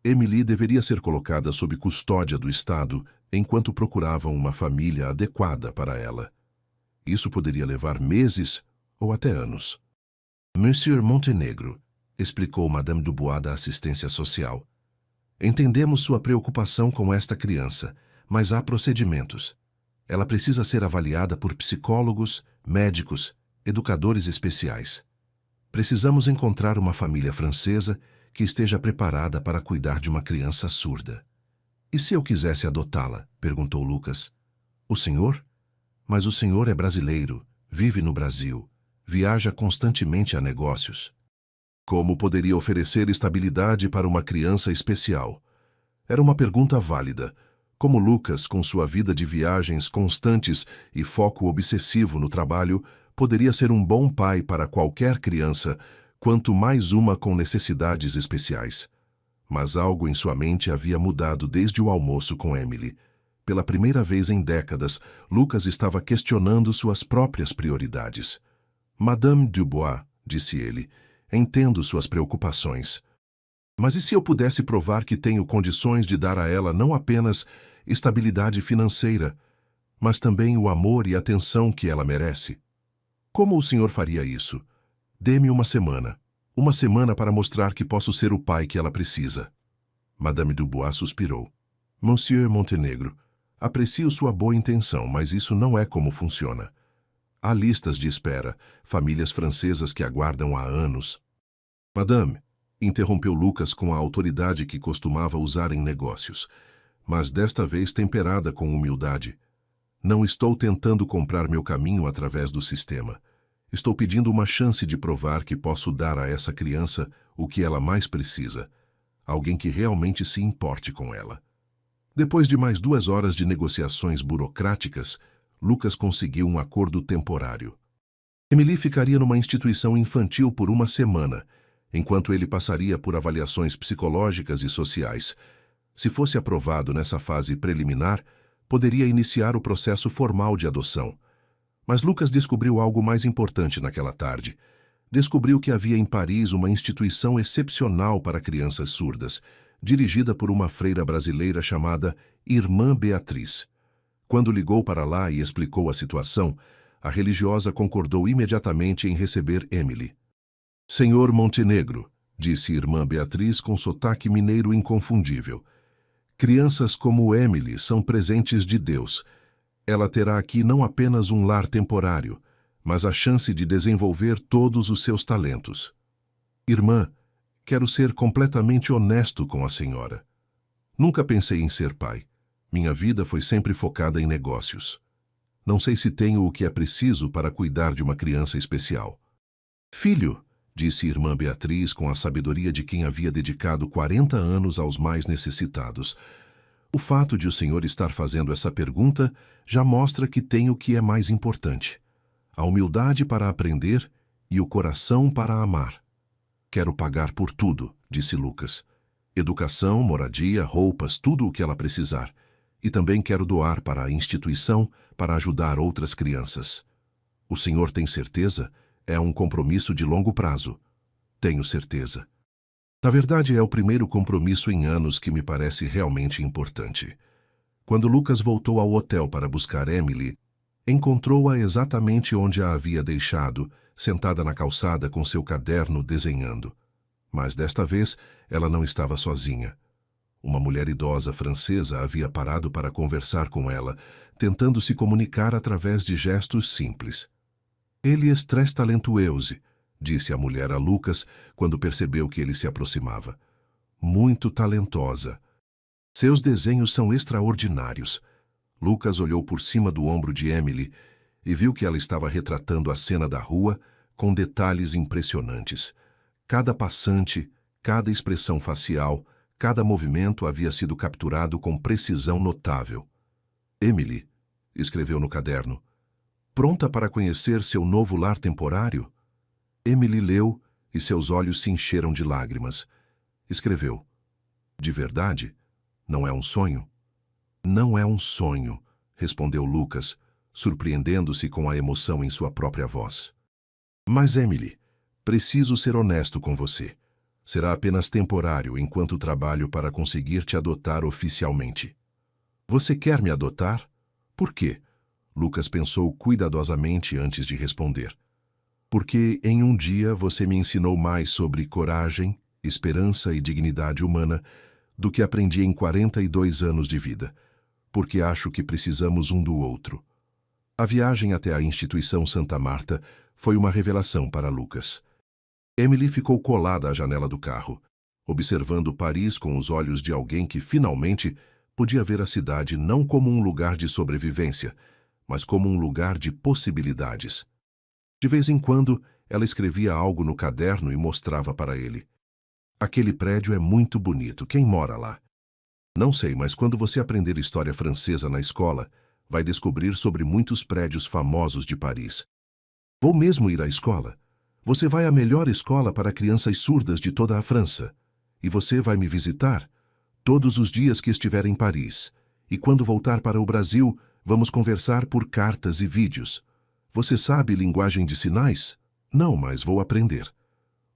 Emily deveria ser colocada sob custódia do Estado enquanto procuravam uma família adequada para ela. Isso poderia levar meses ou até anos. Monsieur Montenegro, explicou Madame Dubois da assistência social. Entendemos sua preocupação com esta criança, mas há procedimentos. Ela precisa ser avaliada por psicólogos, médicos, educadores especiais. Precisamos encontrar uma família francesa que esteja preparada para cuidar de uma criança surda. E se eu quisesse adotá-la? Perguntou Lucas. O senhor? Mas o senhor é brasileiro, vive no Brasil, viaja constantemente a negócios. Como poderia oferecer estabilidade para uma criança especial? Era uma pergunta válida. Como Lucas, com sua vida de viagens constantes e foco obsessivo no trabalho, poderia ser um bom pai para qualquer criança, quanto mais uma com necessidades especiais. Mas algo em sua mente havia mudado desde o almoço com Emily. Pela primeira vez em décadas, Lucas estava questionando suas próprias prioridades. Madame Dubois, disse ele, entendo suas preocupações. Mas e se eu pudesse provar que tenho condições de dar a ela não apenas estabilidade financeira, mas também o amor e atenção que ela merece? Como o senhor faria isso? Dê-me uma semana para mostrar que posso ser o pai que ela precisa. Madame Dubois suspirou. Monsieur Montenegro, aprecio sua boa intenção, mas isso não é como funciona. Há listas de espera, famílias francesas que aguardam há anos. Madame, interrompeu Lucas com a autoridade que costumava usar em negócios, mas desta vez temperada com humildade. Não estou tentando comprar meu caminho através do sistema. Estou pedindo uma chance de provar que posso dar a essa criança o que ela mais precisa. Alguém que realmente se importe com ela. Depois de mais 2 horas de negociações burocráticas, Lucas conseguiu um acordo temporário. Emily ficaria numa instituição infantil por 1 semana, enquanto ele passaria por avaliações psicológicas e sociais. Se fosse aprovado nessa fase preliminar, poderia iniciar o processo formal de adoção. Mas Lucas descobriu algo mais importante naquela tarde. Descobriu que havia em Paris uma instituição excepcional para crianças surdas, dirigida por uma freira brasileira chamada Irmã Beatriz. Quando ligou para lá e explicou a situação, a religiosa concordou imediatamente em receber Emily. Senhor Montenegro, disse Irmã Beatriz com sotaque mineiro inconfundível. Crianças como Emily são presentes de Deus. Ela terá aqui não apenas um lar temporário, mas a chance de desenvolver todos os seus talentos. Irmã, quero ser completamente honesto com a senhora. Nunca pensei em ser pai. Minha vida foi sempre focada em negócios. Não sei se tenho o que é preciso para cuidar de uma criança especial. Filho, disse Irmã Beatriz com a sabedoria de quem havia dedicado 40 anos aos mais necessitados. O fato de o senhor estar fazendo essa pergunta já mostra que tem o que é mais importante. A humildade para aprender e o coração para amar. Quero pagar por tudo, disse Lucas. Educação, moradia, roupas, tudo o que ela precisar. E também quero doar para a instituição para ajudar outras crianças. O senhor tem certeza? É um compromisso de longo prazo. Tenho certeza. Na verdade, é o primeiro compromisso em anos que me parece realmente importante. Quando Lucas voltou ao hotel para buscar Emily, encontrou-a exatamente onde a havia deixado, sentada na calçada com seu caderno desenhando. Mas desta vez, ela não estava sozinha. Uma mulher idosa francesa havia parado para conversar com ela, tentando se comunicar através de gestos simples. Ele é très talentueuse, disse a mulher a Lucas quando percebeu que ele se aproximava. Muito talentosa. Seus desenhos são extraordinários. Lucas olhou por cima do ombro de Emily e viu que ela estava retratando a cena da rua com detalhes impressionantes. Cada passante, cada expressão facial, cada movimento havia sido capturado com precisão notável. Emily, escreveu no caderno, pronta para conhecer seu novo lar temporário? Emily leu e seus olhos se encheram de lágrimas. Escreveu, de verdade? Não é um sonho? Não é um sonho, respondeu Lucas, surpreendendo-se com a emoção em sua própria voz. Mas, Emily, preciso ser honesto com você. Será apenas temporário enquanto trabalho para conseguir te adotar oficialmente. Você quer me adotar? Por quê? Lucas pensou cuidadosamente antes de responder. Porque em um dia você me ensinou mais sobre coragem, esperança e dignidade humana do que aprendi em 42 anos de vida, porque acho que precisamos um do outro. A viagem até a instituição Santa Marta foi uma revelação para Lucas. Emily ficou colada à janela do carro, observando Paris com os olhos de alguém que finalmente podia ver a cidade não como um lugar de sobrevivência, mas como um lugar de possibilidades. De vez em quando, ela escrevia algo no caderno e mostrava para ele. Aquele prédio é muito bonito. Quem mora lá? Não sei, mas quando você aprender história francesa na escola, vai descobrir sobre muitos prédios famosos de Paris. Vou mesmo ir à escola. Você vai à melhor escola para crianças surdas de toda a França. E você vai me visitar todos os dias que estiver em Paris. E quando voltar para o Brasil, vamos conversar por cartas e vídeos. Você sabe linguagem de sinais? Não, mas vou aprender.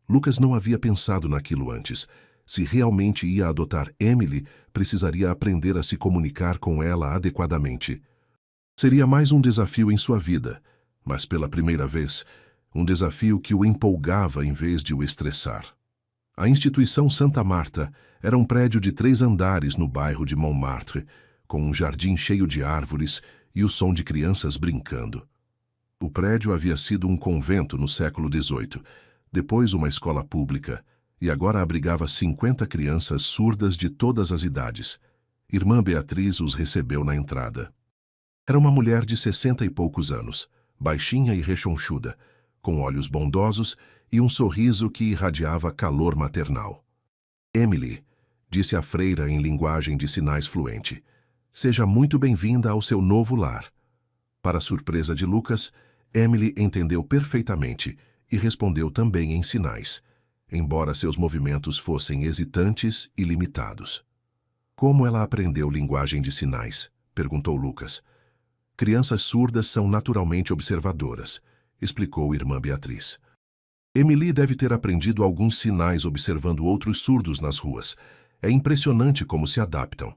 Lucas não havia pensado naquilo antes. Se realmente ia adotar Emily, precisaria aprender a se comunicar com ela adequadamente. Seria mais um desafio em sua vida, mas pela primeira vez, um desafio que o empolgava em vez de o estressar. A instituição Santa Marta era um prédio de 3 andares no bairro de Montmartre, com um jardim cheio de árvores e o som de crianças brincando. O prédio havia sido um convento no século XVIII, depois uma escola pública, e agora abrigava 50 crianças surdas de todas as idades. Irmã Beatriz os recebeu na entrada. Era uma mulher de 60 e poucos anos, baixinha e rechonchuda, com olhos bondosos e um sorriso que irradiava calor maternal. Emily, disse a freira em linguagem de sinais fluente, seja muito bem-vinda ao seu novo lar. Para surpresa de Lucas, Emily entendeu perfeitamente e respondeu também em sinais, embora seus movimentos fossem hesitantes e limitados. Como ela aprendeu linguagem de sinais? Perguntou Lucas. Crianças surdas são naturalmente observadoras, explicou irmã Beatriz. Emily deve ter aprendido alguns sinais observando outros surdos nas ruas. É impressionante como se adaptam.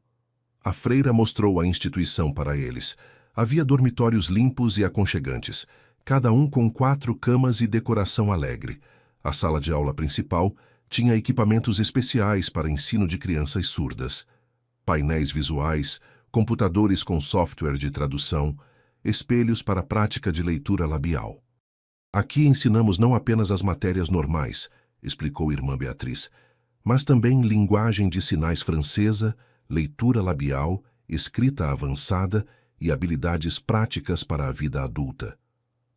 A freira mostrou a instituição para eles. Havia dormitórios limpos e aconchegantes, cada um com 4 camas e decoração alegre. A sala de aula principal tinha equipamentos especiais para ensino de crianças surdas. Painéis visuais, computadores com software de tradução, espelhos para a prática de leitura labial. Aqui ensinamos não apenas as matérias normais, explicou irmã Beatriz, mas também linguagem de sinais francesa, leitura labial, escrita avançada e habilidades práticas para a vida adulta.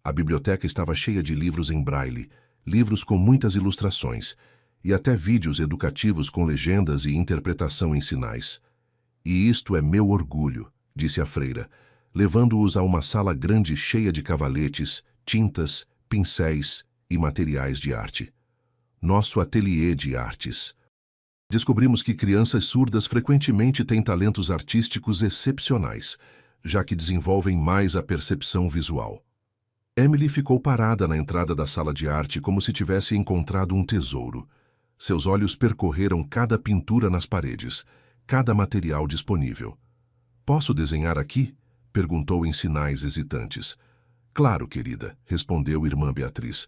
A biblioteca estava cheia de livros em braille, livros com muitas ilustrações, e até vídeos educativos com legendas e interpretação em sinais. E isto é meu orgulho, disse a freira, levando-os a uma sala grande cheia de cavaletes, tintas, pincéis e materiais de arte. Nosso ateliê de artes. Descobrimos que crianças surdas frequentemente têm talentos artísticos excepcionais, já que desenvolvem mais a percepção visual. Emily ficou parada na entrada da sala de arte como se tivesse encontrado um tesouro. Seus olhos percorreram cada pintura nas paredes, cada material disponível. Posso desenhar aqui? Perguntou em sinais hesitantes. Claro, querida, respondeu irmã Beatriz.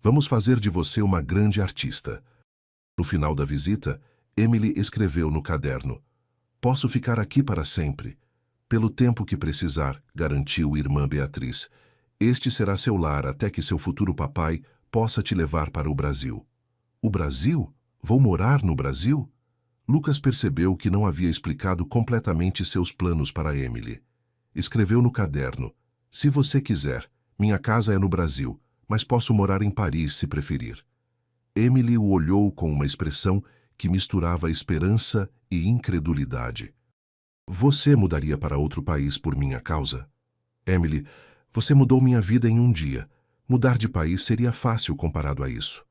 Vamos fazer de você uma grande artista. No final da visita, Emily escreveu no caderno. Posso ficar aqui para sempre. Pelo tempo que precisar, garantiu irmã Beatriz. Este será seu lar até que seu futuro papai possa te levar para o Brasil. O Brasil? Vou morar no Brasil? Lucas percebeu que não havia explicado completamente seus planos para Emily. Escreveu no caderno. Se você quiser, minha casa é no Brasil, mas posso morar em Paris se preferir. Emily o olhou com uma expressão que misturava esperança e incredulidade. Você mudaria para outro país por minha causa? Emily, você mudou minha vida em um dia. Mudar de país seria fácil comparado a isso.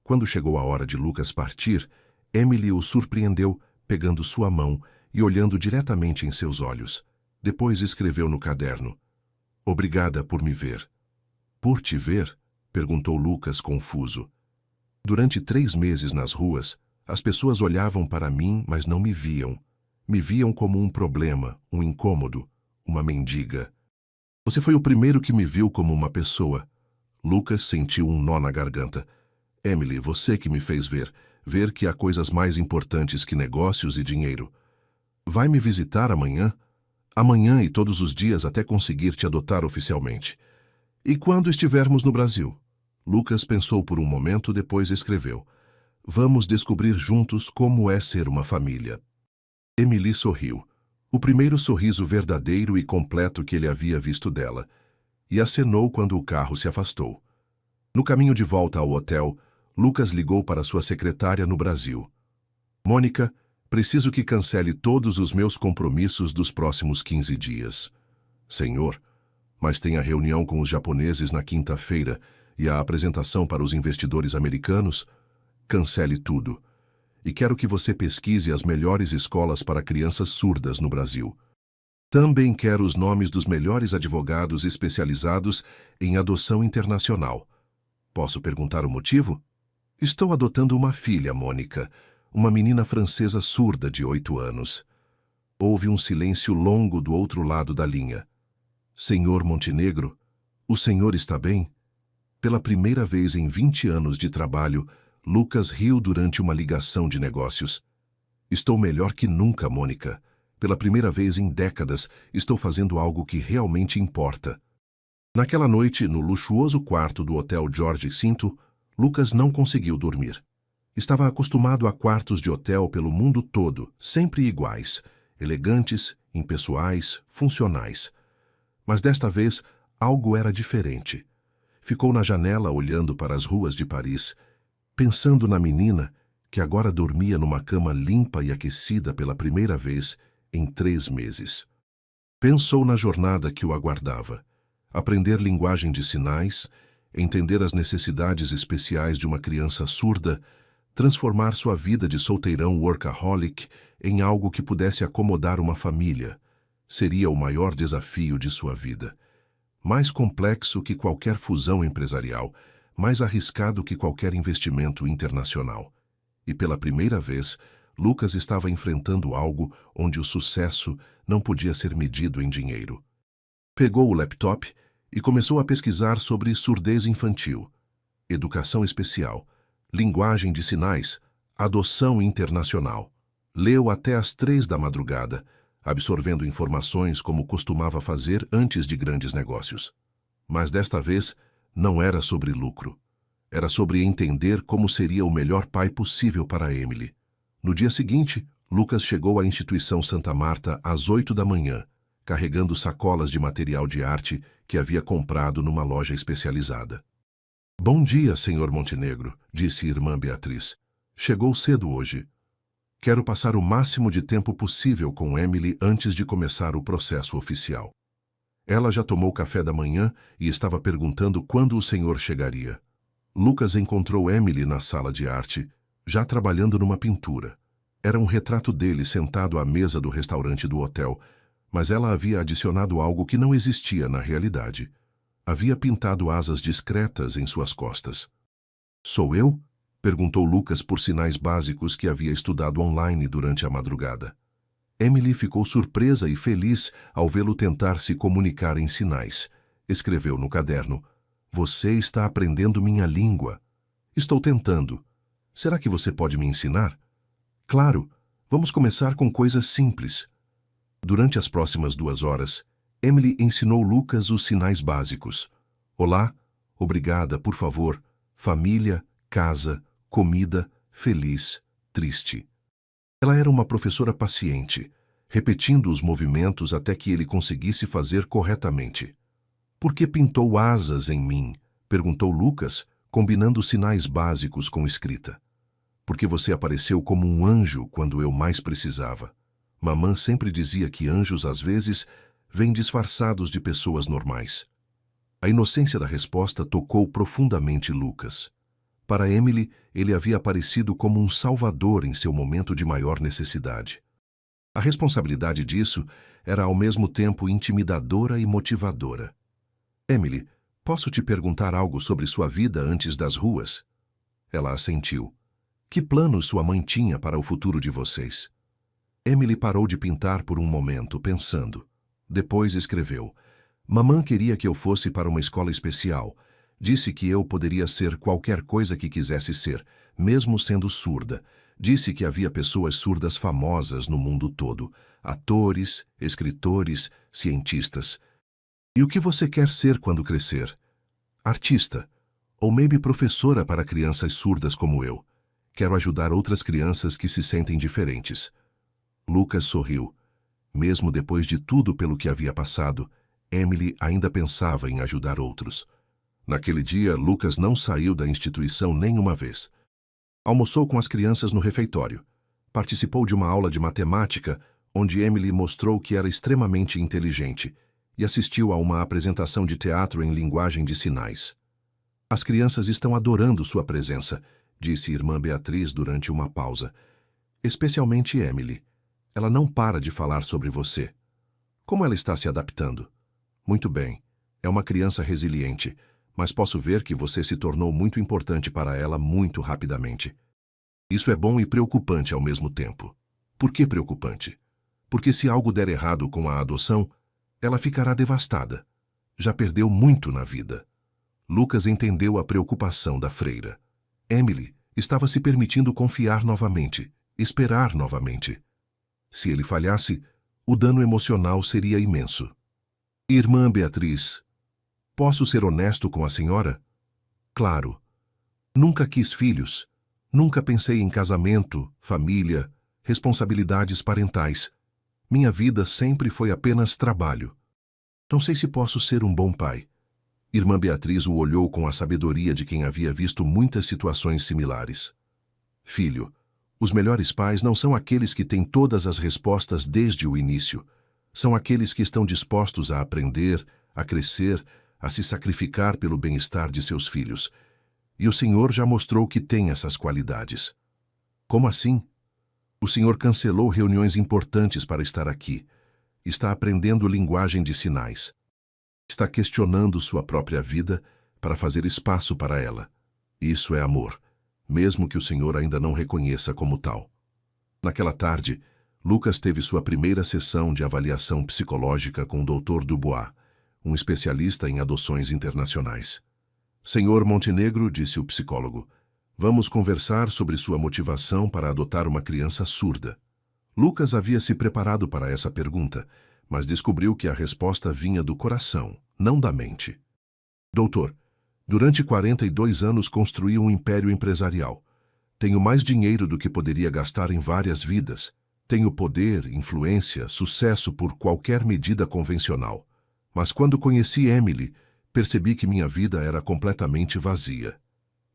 Quando chegou a hora de Lucas partir, Emily o surpreendeu, pegando sua mão e olhando diretamente em seus olhos. Depois escreveu no caderno. Obrigada por me ver. Por te ver? Perguntou Lucas confuso. Durante 3 meses nas ruas, as pessoas olhavam para mim, mas não me viam. Me viam como um problema, um incômodo, uma mendiga. Você foi o primeiro que me viu como uma pessoa. Lucas sentiu um nó na garganta. Emily, você que me fez ver que há coisas mais importantes que negócios e dinheiro. Vai me visitar amanhã? Amanhã e todos os dias até conseguir te adotar oficialmente. E quando estivermos no Brasil? Lucas pensou por um momento, depois escreveu. Vamos descobrir juntos como é ser uma família. Emily sorriu. O primeiro sorriso verdadeiro e completo que ele havia visto dela, e acenou quando o carro se afastou. No caminho de volta ao hotel, Lucas ligou para sua secretária no Brasil. Mônica, preciso que cancele todos os meus compromissos dos próximos 15 dias. Senhor, mas tem a reunião com os japoneses na quinta-feira e a apresentação para os investidores americanos? Cancele tudo. E quero que você pesquise as melhores escolas para crianças surdas no Brasil. Também quero os nomes dos melhores advogados especializados em adoção internacional. Posso perguntar o motivo? Estou adotando uma filha, Mônica, uma menina francesa surda de 8 anos. Houve um silêncio longo do outro lado da linha. Senhor Montenegro, o senhor está bem? Pela primeira vez em 20 anos de trabalho, Lucas riu durante uma ligação de negócios. Estou melhor que nunca, Mônica. Pela primeira vez em décadas, estou fazendo algo que realmente importa. Naquela noite, no luxuoso quarto do Hotel George V, Lucas não conseguiu dormir. Estava acostumado a quartos de hotel pelo mundo todo, sempre iguais, elegantes, impessoais, funcionais. Mas desta vez, algo era diferente. Ficou na janela olhando para as ruas de Paris, pensando na menina que agora dormia numa cama limpa e aquecida pela primeira vez em 3 meses. Pensou na jornada que o aguardava. Aprender linguagem de sinais, entender as necessidades especiais de uma criança surda, transformar sua vida de solteirão workaholic em algo que pudesse acomodar uma família. Seria o maior desafio de sua vida. Mais complexo que qualquer fusão empresarial, mais arriscado que qualquer investimento internacional. E pela primeira vez, Lucas estava enfrentando algo onde o sucesso não podia ser medido em dinheiro. Pegou o laptop e começou a pesquisar sobre surdez infantil, educação especial, linguagem de sinais, adoção internacional. Leu até às 3 da madrugada, absorvendo informações como costumava fazer antes de grandes negócios. Mas desta vez, não era sobre lucro. Era sobre entender como seria o melhor pai possível para Emily. No dia seguinte, Lucas chegou à instituição Santa Marta às 8 da manhã, carregando sacolas de material de arte que havia comprado numa loja especializada. Bom dia, senhor Montenegro, disse irmã Beatriz. Chegou cedo hoje. Quero passar o máximo de tempo possível com Emily antes de começar o processo oficial. Ela já tomou café da manhã e estava perguntando quando o senhor chegaria. Lucas encontrou Emily na sala de arte, já trabalhando numa pintura. Era um retrato dele sentado à mesa do restaurante do hotel, mas ela havia adicionado algo que não existia na realidade. Havia pintado asas discretas em suas costas. Sou eu? Perguntou Lucas por sinais básicos que havia estudado online durante a madrugada. Emily ficou surpresa e feliz ao vê-lo tentar se comunicar em sinais. Escreveu no caderno: Você está aprendendo minha língua. Estou tentando. Será que você pode me ensinar? Claro, vamos começar com coisas simples. Durante as próximas 2 horas, Emily ensinou Lucas os sinais básicos. Olá, obrigada, por favor, família, casa, comida, feliz, triste. Ela era uma professora paciente, repetindo os movimentos até que ele conseguisse fazer corretamente. Por que pintou asas em mim? Perguntou Lucas, combinando sinais básicos com escrita. Porque você apareceu como um anjo quando eu mais precisava. Mamã sempre dizia que anjos, às vezes, vêm disfarçados de pessoas normais. A inocência da resposta tocou profundamente Lucas. Para Emily, ele havia aparecido como um salvador em seu momento de maior necessidade. A responsabilidade disso era ao mesmo tempo intimidadora e motivadora. Emily, posso te perguntar algo sobre sua vida antes das ruas? Ela assentiu. Que planos sua mãe tinha para o futuro de vocês? Emily parou de pintar por um momento, pensando. Depois escreveu. Mamãe queria que eu fosse para uma escola especial. Disse que eu poderia ser qualquer coisa que quisesse ser, mesmo sendo surda. Disse que havia pessoas surdas famosas no mundo todo. Atores, escritores, cientistas. E o que você quer ser quando crescer? Artista. Ou maybe professora para crianças surdas como eu. Quero ajudar outras crianças que se sentem diferentes. Lucas sorriu. Mesmo depois de tudo pelo que havia passado, Emily ainda pensava em ajudar outros. Naquele dia, Lucas não saiu da instituição nenhuma vez. Almoçou com as crianças no refeitório. Participou de uma aula de matemática, onde Emily mostrou que era extremamente inteligente, e assistiu a uma apresentação de teatro em linguagem de sinais. As crianças estão adorando sua presença, disse irmã Beatriz durante uma pausa. Especialmente Emily. Ela não para de falar sobre você. Como ela está se adaptando? Muito bem. É uma criança resiliente, mas posso ver que você se tornou muito importante para ela muito rapidamente. Isso é bom e preocupante ao mesmo tempo. Por que preocupante? Porque se algo der errado com a adoção, ela ficará devastada. Já perdeu muito na vida. Lucas entendeu a preocupação da freira. Emily estava se permitindo confiar novamente, esperar novamente. Se ele falhasse, o dano emocional seria imenso. Irmã Beatriz, posso ser honesto com a senhora? Claro. Nunca quis filhos. Nunca pensei em casamento, família, responsabilidades parentais. Minha vida sempre foi apenas trabalho. Não sei se posso ser um bom pai. Irmã Beatriz o olhou com a sabedoria de quem havia visto muitas situações similares. Filho, os melhores pais não são aqueles que têm todas as respostas desde o início. São aqueles que estão dispostos a aprender, a crescer, a se sacrificar pelo bem-estar de seus filhos. E o Senhor já mostrou que tem essas qualidades. Como assim? O Senhor cancelou reuniões importantes para estar aqui. Está aprendendo linguagem de sinais. Está questionando sua própria vida para fazer espaço para ela. Isso é amor, mesmo que o Senhor ainda não reconheça como tal. Naquela tarde, Lucas teve sua primeira sessão de avaliação psicológica com o Dr. Dubois, um especialista em adoções internacionais. Senhor Montenegro, disse o psicólogo, vamos conversar sobre sua motivação para adotar uma criança surda. Lucas havia se preparado para essa pergunta, mas descobriu que a resposta vinha do coração, não da mente. Doutor, durante 42 anos construí um império empresarial. Tenho mais dinheiro do que poderia gastar em várias vidas. Tenho poder, influência, sucesso por qualquer medida convencional. Mas quando conheci Emily, percebi que minha vida era completamente vazia.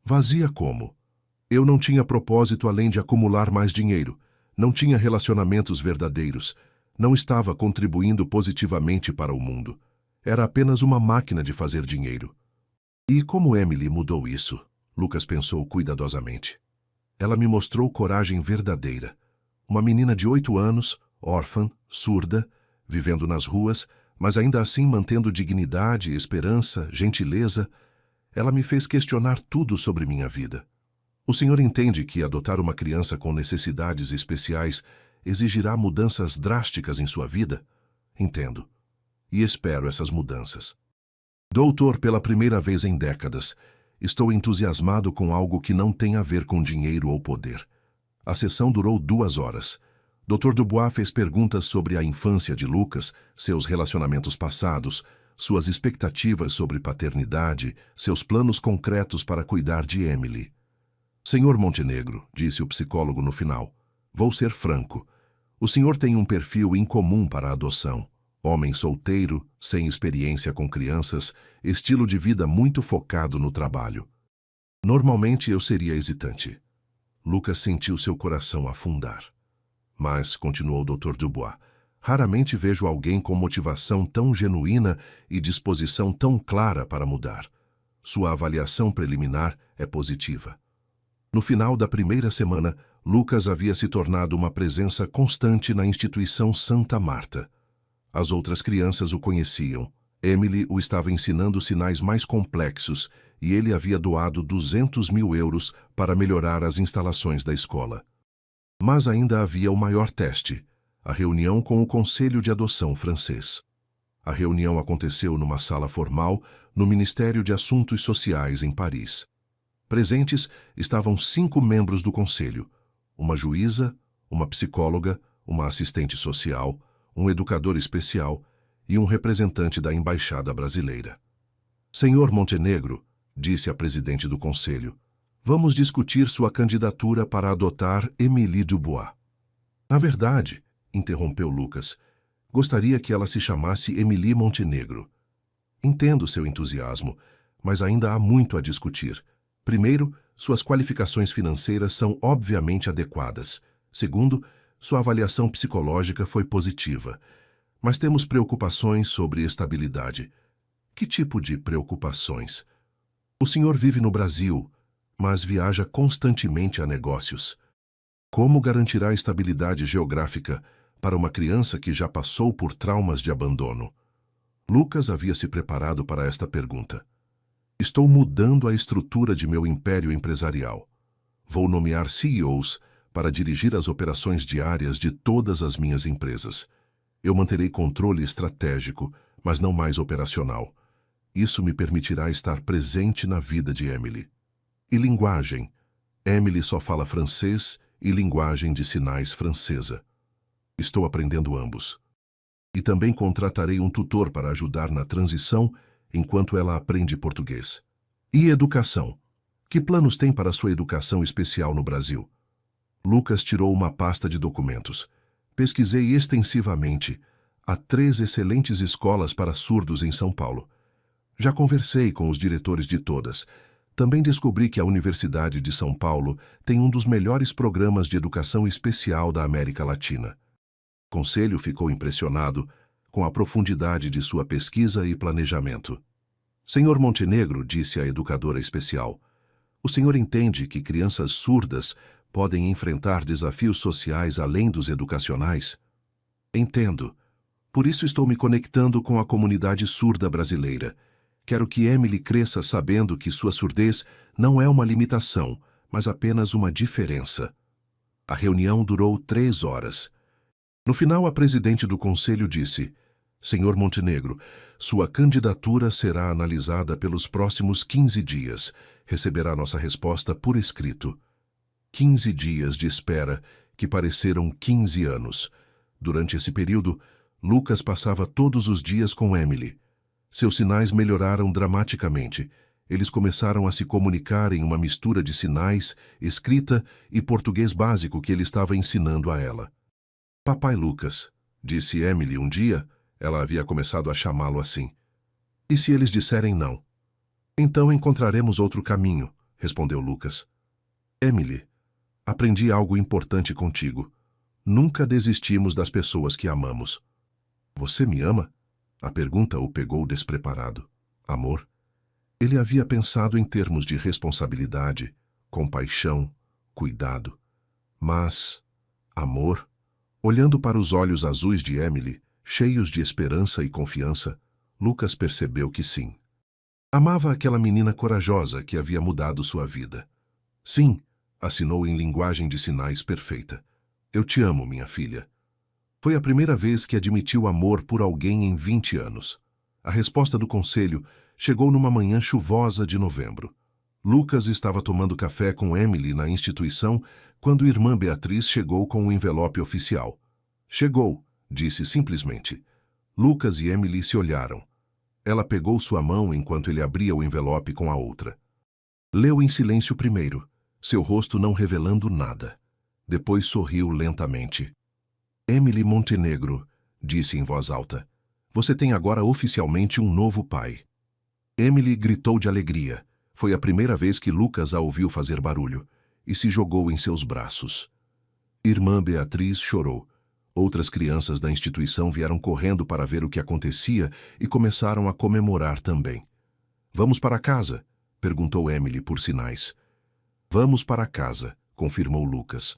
Vazia como? Eu não tinha propósito além de acumular mais dinheiro. Não tinha relacionamentos verdadeiros. Não estava contribuindo positivamente para o mundo. Era apenas uma máquina de fazer dinheiro. E como Emily mudou isso? Lucas pensou cuidadosamente. Ela me mostrou coragem verdadeira. Uma menina de 8 anos, órfã, surda, vivendo nas ruas, mas ainda assim mantendo dignidade, esperança, gentileza. Ela me fez questionar tudo sobre minha vida. O senhor entende que adotar uma criança com necessidades especiais exigirá mudanças drásticas em sua vida? Entendo. E espero essas mudanças. Doutor, pela primeira vez em décadas, estou entusiasmado com algo que não tem a ver com dinheiro ou poder. A sessão durou 2 horas. Dr. Dubois fez perguntas sobre a infância de Lucas, seus relacionamentos passados, suas expectativas sobre paternidade, seus planos concretos para cuidar de Emily. Senhor Montenegro, disse o psicólogo no final, vou ser franco. O senhor tem um perfil incomum para a adoção. Homem solteiro, sem experiência com crianças, estilo de vida muito focado no trabalho. Normalmente eu seria hesitante. Lucas sentiu seu coração afundar. Mas, continuou o Dr. Dubois, raramente vejo alguém com motivação tão genuína e disposição tão clara para mudar. Sua avaliação preliminar é positiva. No final da primeira semana, Lucas havia se tornado uma presença constante na instituição Santa Marta. As outras crianças o conheciam. Emily o estava ensinando sinais mais complexos e ele havia doado 200 mil euros para melhorar as instalações da escola. Mas ainda havia o maior teste, a reunião com o Conselho de Adoção francês. A reunião aconteceu numa sala formal no Ministério de Assuntos Sociais, em Paris. Presentes estavam 5 membros do conselho, uma juíza, uma psicóloga, uma assistente social, um educador especial e um representante da Embaixada Brasileira. Senhor Montenegro, disse a presidente do conselho, vamos discutir sua candidatura para adotar Émilie Dubois. Na verdade, interrompeu Lucas, gostaria que ela se chamasse Émilie Montenegro. Entendo seu entusiasmo, mas ainda há muito a discutir. Primeiro, suas qualificações financeiras são obviamente adequadas. Segundo, sua avaliação psicológica foi positiva. Mas temos preocupações sobre estabilidade. Que tipo de preocupações? O senhor vive no Brasil, mas viaja constantemente a negócios. Como garantirá estabilidade geográfica para uma criança que já passou por traumas de abandono? Lucas havia se preparado para esta pergunta. Estou mudando a estrutura de meu império empresarial. Vou nomear CEOs para dirigir as operações diárias de todas as minhas empresas. Eu manterei controle estratégico, mas não mais operacional. Isso me permitirá estar presente na vida de Emily. E linguagem? Emily só fala francês e linguagem de sinais francesa. Estou aprendendo ambos. E também contratarei um tutor para ajudar na transição enquanto ela aprende português. E educação? Que planos tem para sua educação especial no Brasil? Lucas tirou uma pasta de documentos. Pesquisei extensivamente. Há 3 excelentes escolas para surdos em São Paulo. Já conversei com os diretores de todas. Também descobri que a Universidade de São Paulo tem um dos melhores programas de educação especial da América Latina. O conselho ficou impressionado com a profundidade de sua pesquisa e planejamento. Senhor Montenegro, disse a educadora especial, o senhor entende que crianças surdas podem enfrentar desafios sociais além dos educacionais? Entendo. Por isso estou me conectando com a comunidade surda brasileira. Quero que Emily cresça sabendo que sua surdez não é uma limitação, mas apenas uma diferença. A reunião durou 3 horas. No final, a presidente do conselho disse, Senhor Montenegro, sua candidatura será analisada pelos próximos 15 dias. Receberá nossa resposta por escrito. 15 dias de espera, que pareceram 15 anos. Durante esse período, Lucas passava todos os dias com Emily. Seus sinais melhoraram dramaticamente. Eles começaram a se comunicar em uma mistura de sinais, escrita e português básico que ele estava ensinando a ela. Papai Lucas, disse Emily um dia, ela havia começado a chamá-lo assim. E se eles disserem não? Então encontraremos outro caminho, respondeu Lucas. Emily, aprendi algo importante contigo. Nunca desistimos das pessoas que amamos. Você me ama? A pergunta o pegou despreparado. Amor? Ele havia pensado em termos de responsabilidade, compaixão, cuidado. Mas, amor? Olhando para os olhos azuis de Emily, cheios de esperança e confiança, Lucas percebeu que sim. Amava aquela menina corajosa que havia mudado sua vida. Sim, assinou em linguagem de sinais perfeita. Eu te amo, minha filha. Foi a primeira vez que admitiu amor por alguém em 20 anos. A resposta do conselho chegou numa manhã chuvosa de novembro. Lucas estava tomando café com Emily na instituição quando irmã Beatriz chegou com o envelope oficial. Chegou, disse simplesmente. Lucas e Emily se olharam. Ela pegou sua mão enquanto ele abria o envelope com a outra. Leu em silêncio primeiro, seu rosto não revelando nada. Depois sorriu lentamente. Emily Montenegro, disse em voz alta, você tem agora oficialmente um novo pai. Emily gritou de alegria. Foi a primeira vez que Lucas a ouviu fazer barulho, e se jogou em seus braços. Irmã Beatriz chorou. Outras crianças da instituição vieram correndo para ver o que acontecia e começaram a comemorar também. Vamos para casa? Perguntou Emily por sinais. Vamos para casa, confirmou Lucas.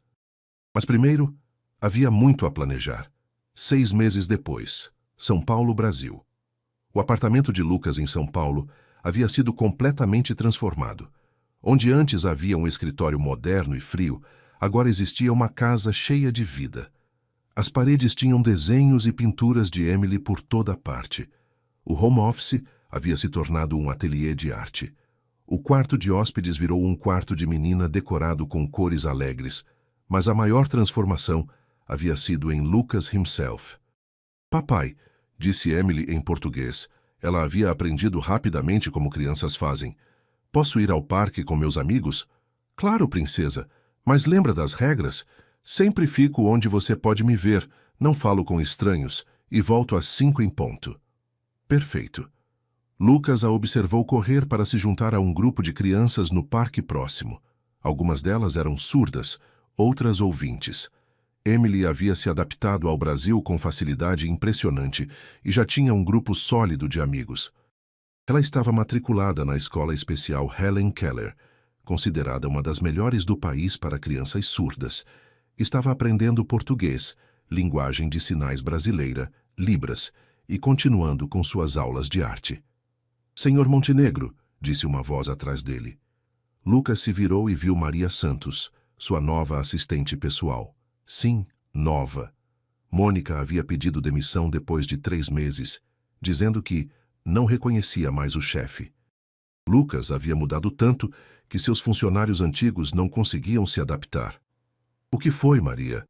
Mas primeiro, havia muito a planejar. 6 meses depois, São Paulo, Brasil. O apartamento de Lucas em São Paulo havia sido completamente transformado. Onde antes havia um escritório moderno e frio, agora existia uma casa cheia de vida. As paredes tinham desenhos e pinturas de Emily por toda parte. O home office havia se tornado um ateliê de arte. O quarto de hóspedes virou um quarto de menina decorado com cores alegres, mas a maior transformação havia sido em Lucas himself. Papai, disse Emily em português. Ela havia aprendido rapidamente como crianças fazem. Posso ir ao parque com meus amigos? Claro, princesa, mas lembra das regras? Sempre fico onde você pode me ver, não falo com estranhos e volto às 5 em ponto. Perfeito. Lucas a observou correr para se juntar a um grupo de crianças no parque próximo. Algumas delas eram surdas, outras ouvintes. Emily havia se adaptado ao Brasil com facilidade impressionante e já tinha um grupo sólido de amigos. Ela estava matriculada na escola especial Helen Keller, considerada uma das melhores do país para crianças surdas. Estava aprendendo português, linguagem de sinais brasileira, Libras, e continuando com suas aulas de arte. Senhor Montenegro, disse uma voz atrás dele. Lucas se virou e viu Maria Santos, sua nova assistente pessoal. Sim, nova. Mônica havia pedido demissão depois de 3 meses, dizendo que não reconhecia mais o chefe. Lucas havia mudado tanto que seus funcionários antigos não conseguiam se adaptar. O que foi, Maria?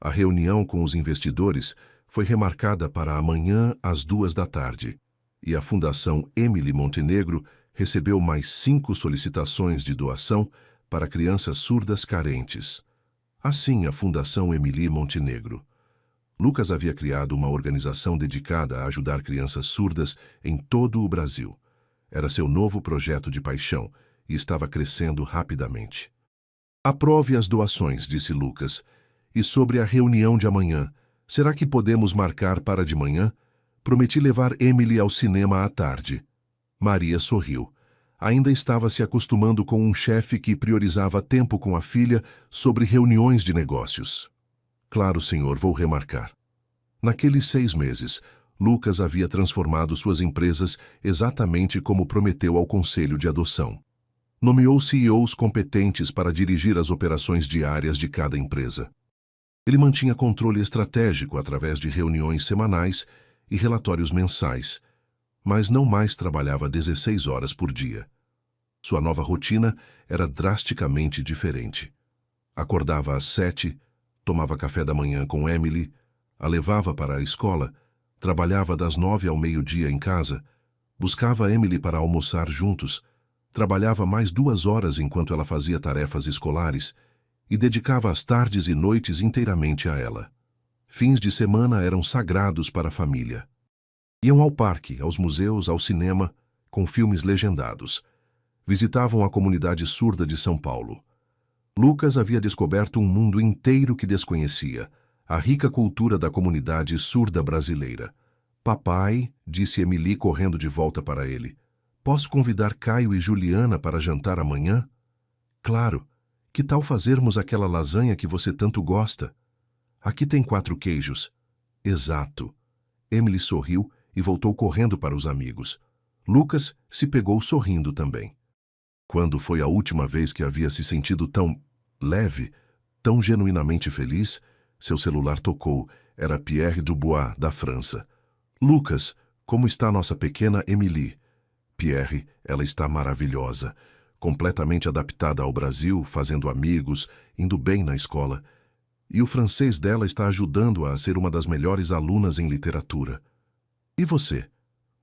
A reunião com os investidores foi remarcada para amanhã às 2 da tarde, e a Fundação Emily Montenegro recebeu mais 5 solicitações de doação para crianças surdas carentes. Assim, a Fundação Emily Montenegro. Lucas havia criado uma organização dedicada a ajudar crianças surdas em todo o Brasil. Era seu novo projeto de paixão e estava crescendo rapidamente. Aprove as doações, disse Lucas. E sobre a reunião de amanhã, será que podemos marcar para de manhã? Prometi levar Emily ao cinema à tarde. Maria sorriu. Ainda estava se acostumando com um chefe que priorizava tempo com a filha sobre reuniões de negócios. Claro, senhor, vou remarcar. Naqueles 6 meses, Lucas havia transformado suas empresas exatamente como prometeu ao conselho de adoção. Nomeou CEOs competentes para dirigir as operações diárias de cada empresa. Ele mantinha controle estratégico através de reuniões semanais e relatórios mensais, mas não mais trabalhava 16 horas por dia. Sua nova rotina era drasticamente diferente. Acordava às 7, tomava café da manhã com Emily, a levava para a escola, trabalhava das 9 ao meio-dia em casa, buscava Emily para almoçar juntos, trabalhava mais 2 horas enquanto ela fazia tarefas escolares e dedicava as tardes e noites inteiramente a ela. Fins de semana eram sagrados para a família. Iam ao parque, aos museus, ao cinema, com filmes legendados. Visitavam a comunidade surda de São Paulo. Lucas havia descoberto um mundo inteiro que desconhecia, a rica cultura da comunidade surda brasileira. Papai, disse Emily correndo de volta para ele, posso convidar Caio e Juliana para jantar amanhã? Claro. Que tal fazermos aquela lasanha que você tanto gosta? Aqui tem 4 queijos. Exato. Emily sorriu e voltou correndo para os amigos. Lucas se pegou sorrindo também. Quando foi a última vez que havia se sentido tão leve, tão genuinamente feliz? Seu celular tocou. Era Pierre Dubois, da França. Lucas, como está nossa pequena Emily? Pierre, ela está maravilhosa. Completamente adaptada ao Brasil, fazendo amigos, indo bem na escola. E o francês dela está ajudando-a a ser uma das melhores alunas em literatura. E você?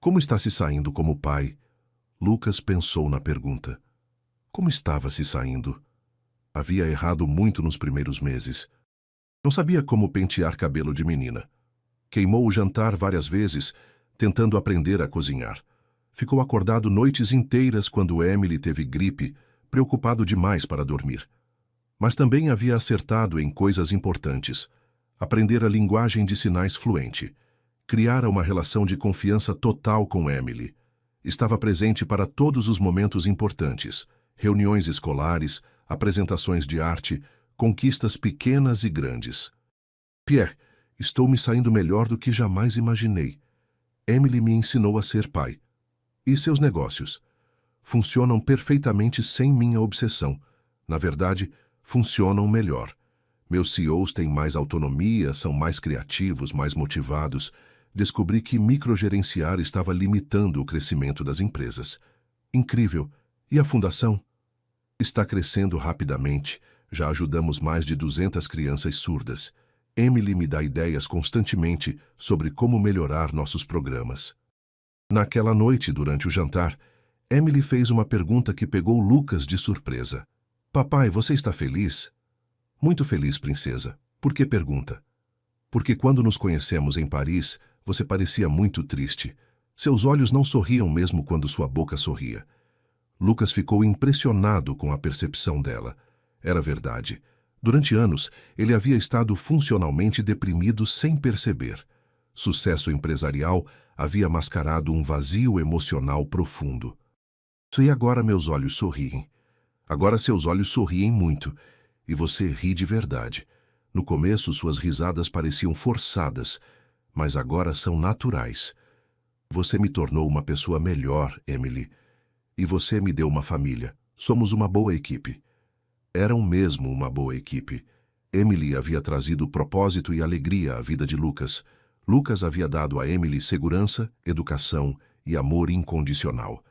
Como está se saindo como pai? Lucas pensou na pergunta. Como estava se saindo? Havia errado muito nos primeiros meses. Não sabia como pentear cabelo de menina. Queimou o jantar várias vezes, tentando aprender a cozinhar. Ficou acordado noites inteiras quando Emily teve gripe, preocupado demais para dormir. Mas também havia acertado em coisas importantes. Aprender a linguagem de sinais fluente. Criara uma relação de confiança total com Emily. Estava presente para todos os momentos importantes. Reuniões escolares, apresentações de arte, conquistas pequenas e grandes. Pierre, estou me saindo melhor do que jamais imaginei. Emily me ensinou a ser pai. E seus negócios? Funcionam perfeitamente sem minha obsessão. Na verdade, funcionam melhor. Meus CEOs têm mais autonomia, são mais criativos, mais motivados. Descobri que microgerenciar estava limitando o crescimento das empresas. Incrível! E a fundação? Está crescendo rapidamente. Já ajudamos mais de 200 crianças surdas. Emily me dá ideias constantemente sobre como melhorar nossos programas. Naquela noite, durante o jantar, Emily fez uma pergunta que pegou Lucas de surpresa. Papai, você está feliz? Muito feliz, princesa. Por que pergunta? Porque quando nos conhecemos em Paris, você parecia muito triste. Seus olhos não sorriam mesmo quando sua boca sorria. Lucas ficou impressionado com a percepção dela. Era verdade. Durante anos, ele havia estado funcionalmente deprimido sem perceber. Sucesso empresarial havia mascarado um vazio emocional profundo. E agora meus olhos sorriem. Agora seus olhos sorriem muito. E você ri de verdade. No começo, suas risadas pareciam forçadas, mas agora são naturais. Você me tornou uma pessoa melhor, Emily. E você me deu uma família. Somos uma boa equipe. Eram mesmo uma boa equipe. Emily havia trazido propósito e alegria à vida de Lucas. Lucas havia dado a Emily segurança, educação e amor incondicional.